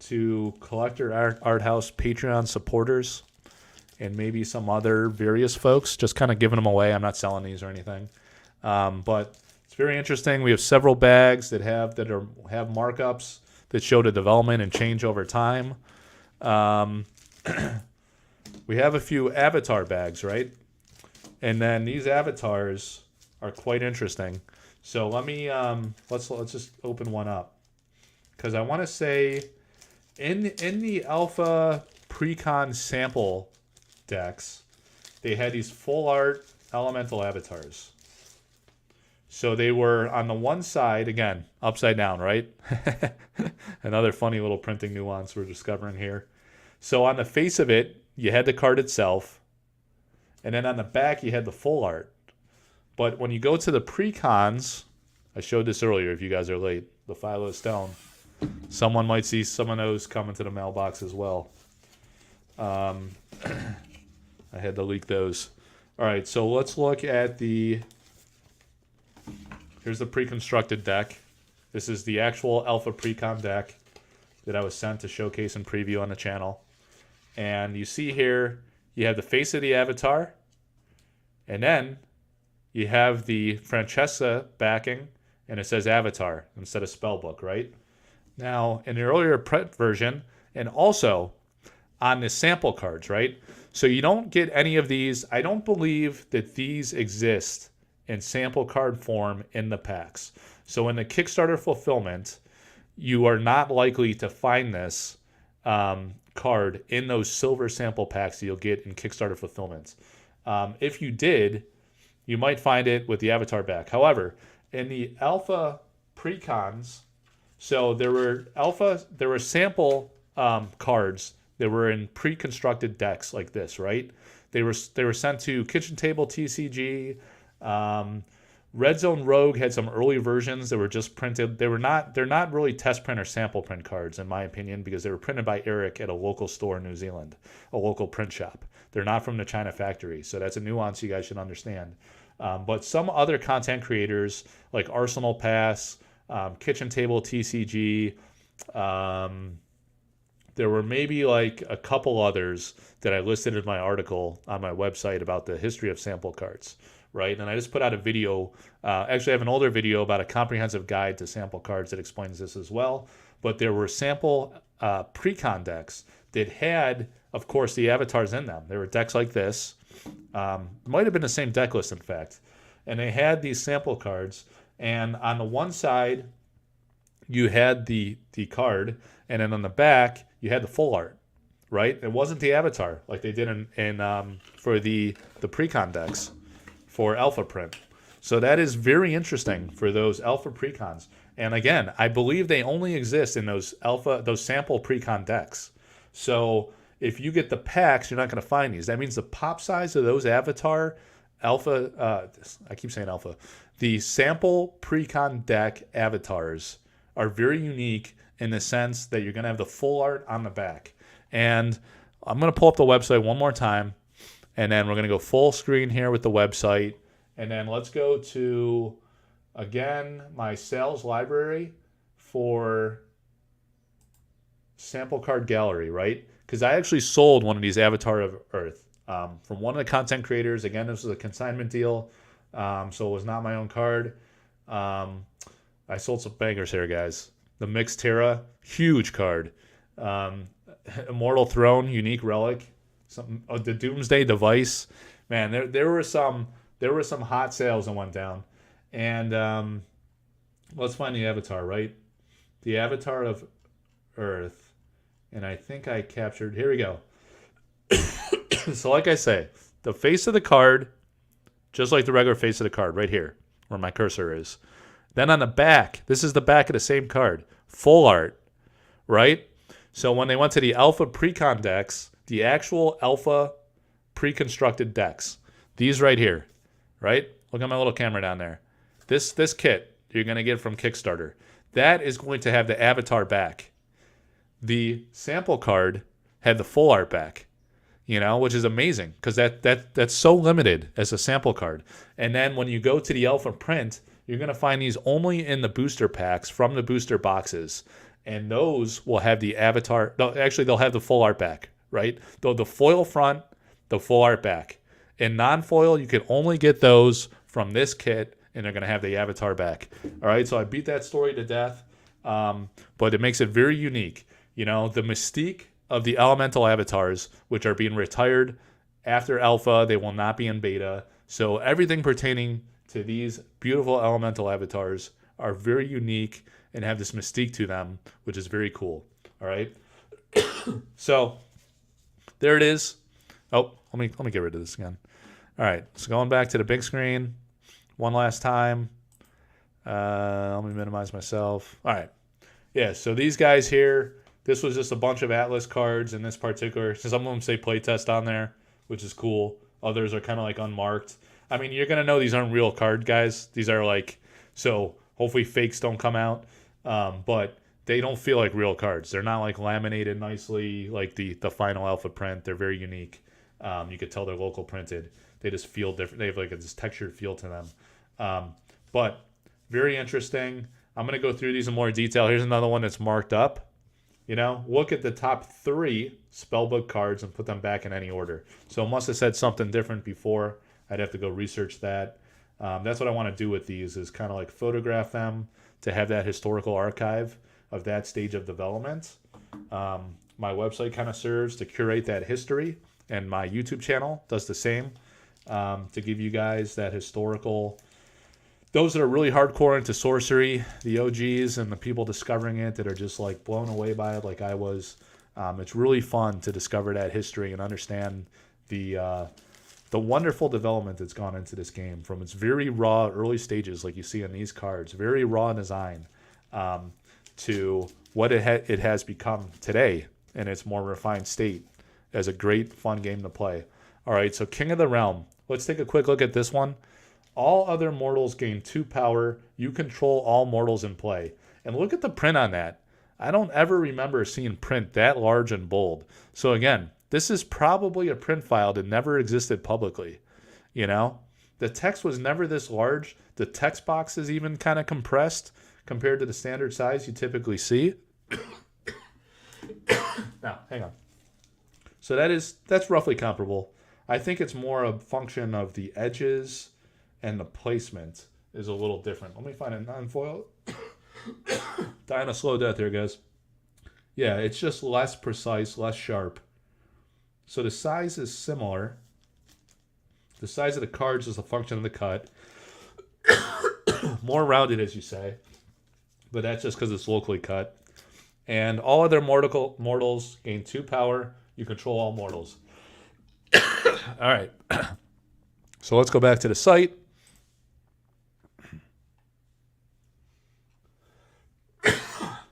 to Collector Arthouse Patreon supporters and maybe some other various folks, just kind of giving them away. I'm not selling these or anything. But it's very interesting. We have several bags that have markups that show the development and change over time. Um, we have a few avatar bags, right? And then these avatars are quite interesting. So let me let's just open one up, because I want to say in the alpha precon sample decks, they had these full art elemental avatars. So they were on the one side, again, upside down, right? Another funny little printing nuance we're discovering here. So on the face of it, you had the card itself, and then on the back you had the full art. But when you go to the precons, I showed this earlier if you guys are late, the Philo Stone, someone might see some of those coming to the mailbox as well. I had to leak those. All right, so let's look at the... Here's the pre-constructed deck. This is the actual alpha precon deck that I was sent to showcase and preview on the channel. And you see here, you have the face of the avatar, and then you have the Francesca backing, and it says avatar instead of spellbook, right? Now, in the earlier print version, and also on the sample cards, right? So you don't get any of these. I don't believe that these exist in sample card form in the packs. So in the Kickstarter fulfillment, you are not likely to find this card in those silver sample packs that you'll get in Kickstarter fulfillment. If you did, you might find it with the avatar back. However, in the alpha precons, so there were sample cards that were in pre-constructed decks like this, right? They were sent to Kitchen Table TCG. Red Zone Rogue had some early versions that were just printed. They're not really test print or sample print cards, in my opinion, because they were printed by Eric at a local store in New Zealand, a local print shop. They're not from the China factory, so that's a nuance you guys should understand. But some other content creators like Arsenal Pass, Kitchen Table TCG, there were maybe like a couple others that I listed in my article on my website about the history of sample cards, right? And I just put out a video. Actually, I have an older video about a comprehensive guide to sample cards that explains this as well. But there were sample precon decks that had, of course, the avatars in them. There were decks like this. Might have been the same deck list, in fact. And they had these sample cards. And on the one side, you had the card. And then on the back, you had the full art, right? It wasn't the avatar like they did in for the precon decks for alpha print. So that is very interesting for those alpha precons. And again, I believe they only exist in those sample precon decks. So if you get the packs, you're not going to find these. That means the pop size of those avatar alpha, I keep saying alpha, the sample precon deck avatars are very unique in the sense that you're going to have the full art on the back. And I'm going to pull up the website one more time, and then we're going to go full screen here with the website. And then let's go to, again, my sales library for sample card gallery, right? Because I actually sold one of these Avatar of Earth from one of the content creators. Again, this was a consignment deal, so it was not my own card. I sold some bangers here, guys. The Mixed Terra, huge card. Immortal Throne, unique relic. The Doomsday Device. Man, there were some hot sales that went down. And let's find the avatar, right? The Avatar of Earth. And I think I captured... Here we go. So like I say, the face of the card, just like the regular face of the card, right here, where my cursor is. Then on the back, this is the back of the same card. Full art, right? So when they went to the alpha precon decks, the actual alpha pre-constructed decks, these right here, right? Look at my little camera down there. This kit you're going to get from Kickstarter, that is going to have the avatar back. The sample card had the full art back, which is amazing because that's so limited as a sample card. And then when you go to the alpha print, you're going to find these only in the booster packs from the booster boxes. And those will have the avatar. They'll have the full art back, right? Though the foil front, the full art back. In non-foil, you can only get those from this kit, and they're going to have the avatar back. All right, so I beat that story to death, but it makes it very unique. The mystique of the elemental avatars, which are being retired after alpha. They will not be in beta. So everything pertaining to these beautiful elemental avatars are very unique and have this mystique to them, which is very cool. All right. So there it is. Oh, let me get rid of this again. All right. So going back to the big screen one last time. Let me minimize myself. All right. Yeah. So these guys here, this was just a bunch of Atlas cards in this particular. Some of them say playtest on there, which is cool. Others are kind of like unmarked. I mean, you're going to know these aren't real card guys. These are like, so hopefully fakes don't come out. But they don't feel like real cards. They're not like laminated nicely like the final alpha print. They're very unique. You could tell they're local printed. They just feel different. They have like this textured feel to them. But very interesting. I'm going to go through these in more detail. Here's another one that's marked up. You know, look at the top 3 spellbook cards and put them back in any order. So it must have said something different before. I'd have to go research that. That's what I want to do with these, is kind of like photograph them to have that historical archive of that stage of development. My website kind of serves to curate that history, and my YouTube channel does the same, to give you guys that historical. Those that are really hardcore into Sorcery, the OGs and the people discovering it that are just like blown away by it like I was. It's really fun to discover that history and understand the wonderful development that's gone into this game from its very raw early stages, like you see in these cards, very raw design, to what it has become today in its more refined state as a great, fun game to play. All right, so King of the Realm. Let's take a quick look at this one. All other mortals gain 2 power. You control all mortals in play. And look at the print on that. I don't ever remember seeing print that large and bold. So again, this is probably a print file that never existed publicly. You know, the text was never this large. The text box is even kind of compressed compared to the standard size you typically see. Now, hang on. So that's roughly comparable. I think it's more a function of the edges and the placement is a little different. Let me find a non-foil. Dying a slow death here, guys. Yeah, it's just less precise, less sharp. So the size is similar. The size of the cards is a function of the cut. More rounded, as you say. But that's just because it's locally cut. And all other mortals gain 2 power. You control all mortals. All right. So let's go back to the site.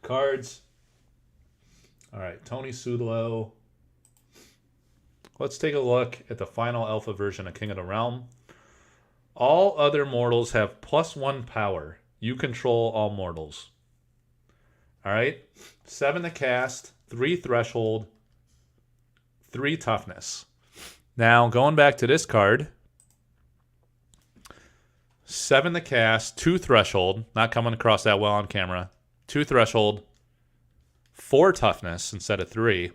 Cards. All right, Tony Sudlow. Let's take a look at the final alpha version of King of the Realm. All other mortals have +1 power. You control all mortals. All right, 7 to cast, 3 threshold, 3 toughness. Now, going back to this card, 7 to cast, 2 threshold, not coming across that well on camera, 2 threshold, 4 toughness instead of 3.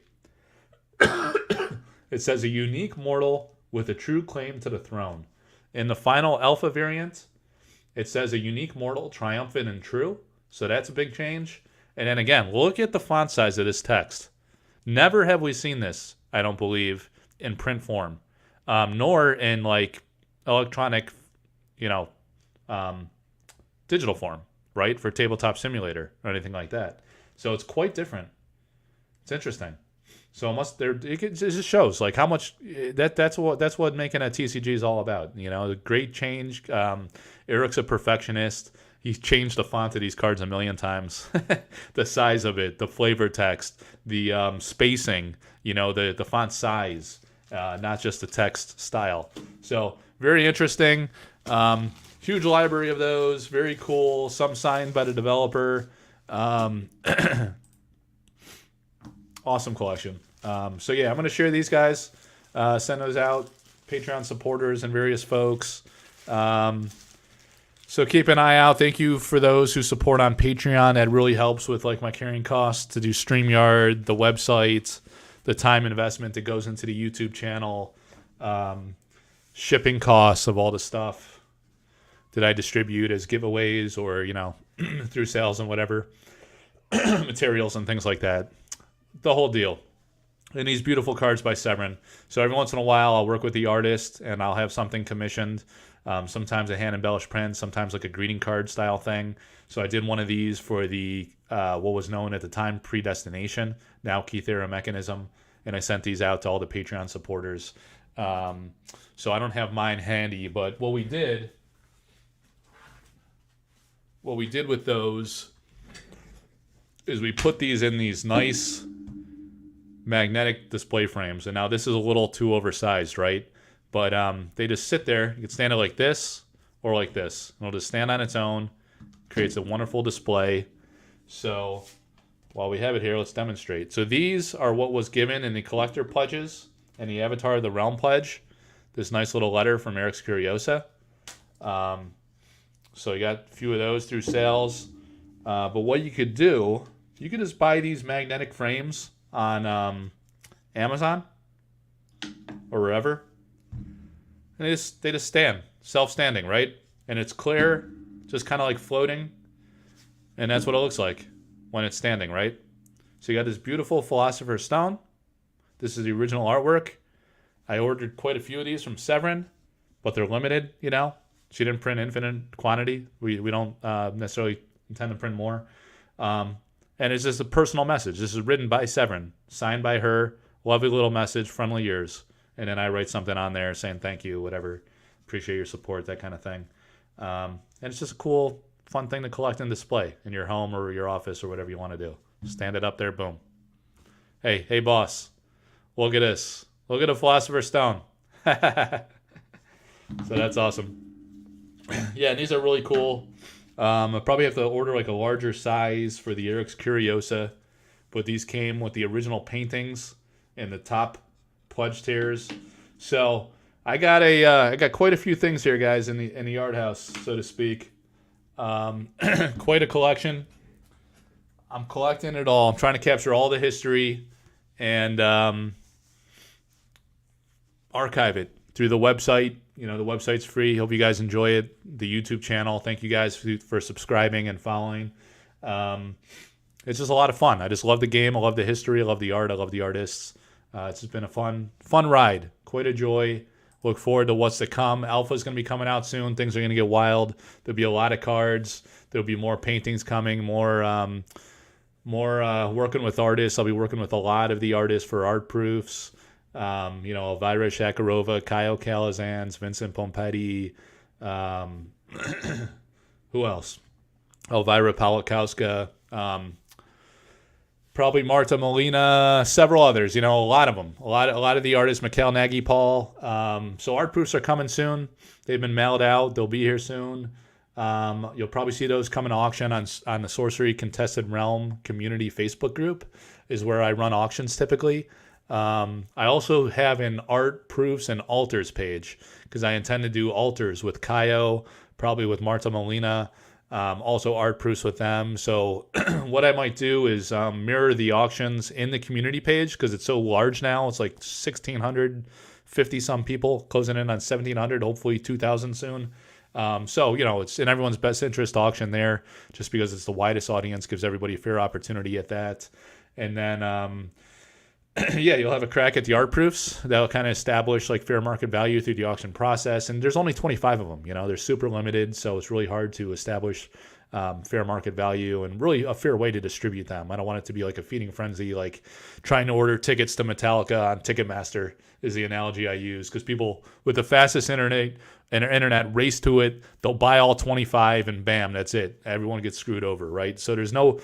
It says a unique mortal with a true claim to the throne. In the final alpha variant, it says a unique mortal, triumphant and true. So that's a big change. And then again, look at the font size of this text. Never have we seen this, I don't believe, in print form, nor in like electronic, digital form, right? For Tabletop Simulator or anything like that. So it's quite different. It's interesting. So it just shows like how much that's what making a TCG is all about. You know, the great change. Eric's a perfectionist. He's changed the font of these cards a million times. The size of it, the flavor text, the spacing. You know, the font size, not just the text style. So very interesting. Huge library of those. Very cool. Some signed by the developer. Awesome collection. So yeah, I'm going to share these guys, send those out, Patreon supporters and various folks. So keep an eye out. Thank you for those who support on Patreon. That really helps with like my carrying costs to do StreamYard, the website, the time investment that goes into the YouTube channel, shipping costs of all the stuff that I distribute as giveaways or, through sales and whatever, materials and things like that. The whole deal. And these beautiful cards by Severin. So every once in a while, I'll work with the artist and I'll have something commissioned. Sometimes a hand embellished print, sometimes like a greeting card style thing. So I did one of these for the what was known at the time Predestination, now Key Theory Mechanism, and I sent these out to all the Patreon supporters. So I don't have mine handy, but what we did with those is we put these in these nice magnetic display frames, and now this is a little too oversized, right? But they just sit there. You can stand it like this or like this. It'll just stand on its own. Creates a wonderful display. So while we have it here, let's demonstrate. So these are what was given in the Collector Pledges and the Avatar of the Realm Pledge. This nice little letter from Eric's Curiosa. So you got a few of those through sales. But what you could do, you could just buy these magnetic frames on Amazon or wherever, and they just stand self-standing, right? And it's clear, just kind of like floating, and that's what it looks like when it's standing, right? So you got this beautiful Philosopher's Stone. This is the original artwork. I ordered quite a few of these from Severin, but they're limited, you know. She didn't print infinite quantity. We don't necessarily intend to print more. And it's just a personal message. This is written by Severin, signed by her. Lovely little message, friendly yours. And then I write something on there saying thank you, whatever. Appreciate your support, that kind of thing. And it's just a cool, fun thing to collect and display in your home or your office or whatever you want to do. Stand it up there, boom. Hey, boss. Look at this. Look at a Philosopher's Stone. So that's awesome. Yeah, and these are really cool. I probably have to order like a larger size for the Eric's Curiosa, but these came with the original paintings and the top pledge tiers. So I got quite a few things here, guys, in the art house, so to speak. Quite a collection. I'm collecting it all. I'm trying to capture all the history and archive it through the website. You know, the website's free. Hope you guys enjoy it. The YouTube channel. Thank you guys for subscribing and following. It's just a lot of fun. I just love the game. I love the history. I love the art. I love the artists. It's just been a fun ride. Quite a joy. Look forward to what's to come. Alpha's going to be coming out soon. Things are going to get wild. There'll be a lot of cards. There'll be more paintings coming. More working with artists. I'll be working with a lot of the artists for art proofs. Elvira Shakarova, Kaio Calazans, Vincent Pompetti, who else? Elvira Palakowska, probably Marta Molina, several others, a lot of them. A lot of the artists, Mikhail Nagy Paul. So art proofs are coming soon. They've been mailed out. They'll be here soon. You'll probably see those coming to auction on the Sorcery Contested Realm community Facebook group is where I run auctions typically. I also have an art proofs and altars page because I intend to do altars with Kaio, probably with Marta Molina, also art proofs with them. So what I might do is mirror the auctions in the community page because it's so large now. It's like 1,650 some people, closing in on 1,700, hopefully 2,000 soon. It's in everyone's best interest to auction there just because it's the widest audience, gives everybody a fair opportunity at that. And then you'll have a crack at the art proofs. That'll kind of establish like fair market value through the auction process. And there's only 25 of them. They're super limited, so it's really hard to establish fair market value and really a fair way to distribute them. I don't want it to be like a feeding frenzy, like trying to order tickets to Metallica on Ticketmaster is the analogy I use, because people with the fastest internet race to it. They'll buy all 25 and bam, that's it. Everyone gets screwed over, right? So there's no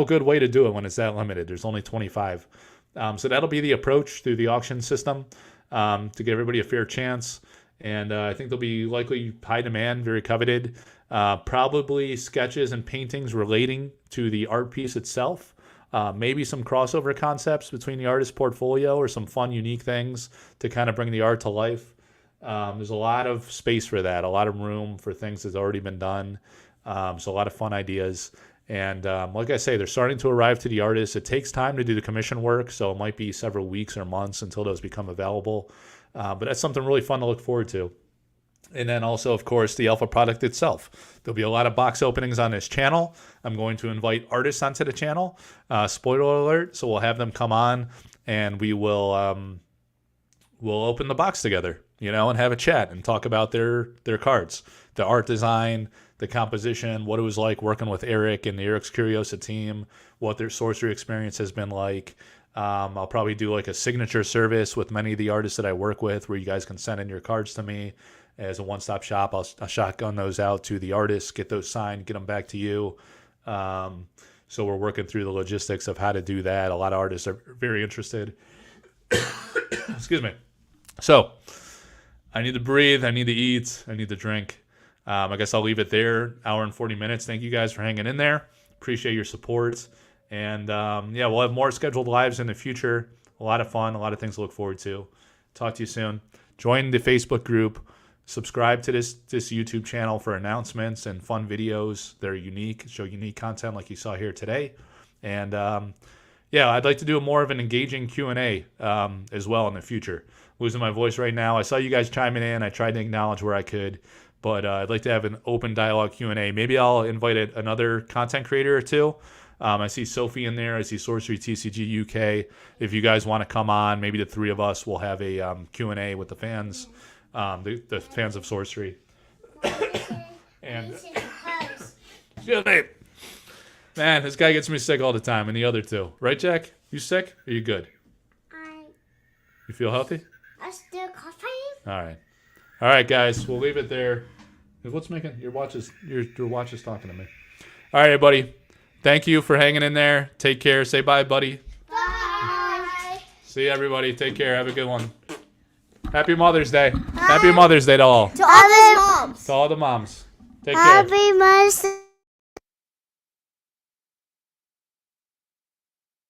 good way to do it when it's that limited. There's only 25. So that'll be the approach through the auction system to give everybody a fair chance. And I think there'll be likely high demand, very coveted. Probably sketches and paintings relating to the art piece itself. Maybe some crossover concepts between the artist portfolio or some fun, unique things to kind of bring the art to life. There's a lot of space for that, a lot of room for things that's already been done. So a lot of fun ideas. And like I say, they're starting to arrive to the artists. It takes time to do the commission work, so it might be several weeks or months until those become available. But that's something really fun to look forward to. And then also, of course, the alpha product itself. There'll be a lot of box openings on this channel. I'm going to invite artists onto the channel. Spoiler alert. So we'll have them come on and we will we'll open the box together, and have a chat and talk about their cards, the art design, the composition, what it was like working with Eric and the Eric's Curiosa team, what their sorcery experience has been like. I'll probably do like a signature service with many of the artists that I work with where you guys can send in your cards to me as a one-stop shop. I'll shotgun those out to the artists, get those signed, get them back to you. So we're working through the logistics of how to do that. A lot of artists are very interested. Excuse me. So I need to breathe. I need to eat. I need to drink. I guess I'll leave it there. Hour and 40 minutes. Thank you guys for hanging in there. Appreciate your support. And yeah, we'll have more scheduled lives in the future. A lot of fun. A lot of things to look forward to. Talk to you soon. Join the Facebook group. Subscribe to this YouTube channel for announcements and fun videos that are unique, show unique content like you saw here today. And yeah, I'd like to do more of an engaging Q&A as well in the future. Losing my voice right now. I saw you guys chiming in. I tried to acknowledge where I could, but I'd like to have an open dialogue Q&A. Maybe I'll invite another content creator or two. I see Sophie in there. I see Sorcery TCG UK. If you guys want to come on, maybe the three of us will have a Q&A with the fans. The fans of Sorcery. And excuse me. Man, this guy gets me sick all the time, and the other two. Right, Jack? You sick? Or you good? You feel healthy? I'm still coughing. All right, guys. We'll leave it there. What's making your watch is talking to me? All right, everybody. Thank you for hanging in there. Take care. Say bye, buddy. Bye. See you, everybody. Take care. Have a good one. Happy Mother's Day. Happy Mother's Day to all. To all the moms. To all the moms. Take care. Happy Mother's Day.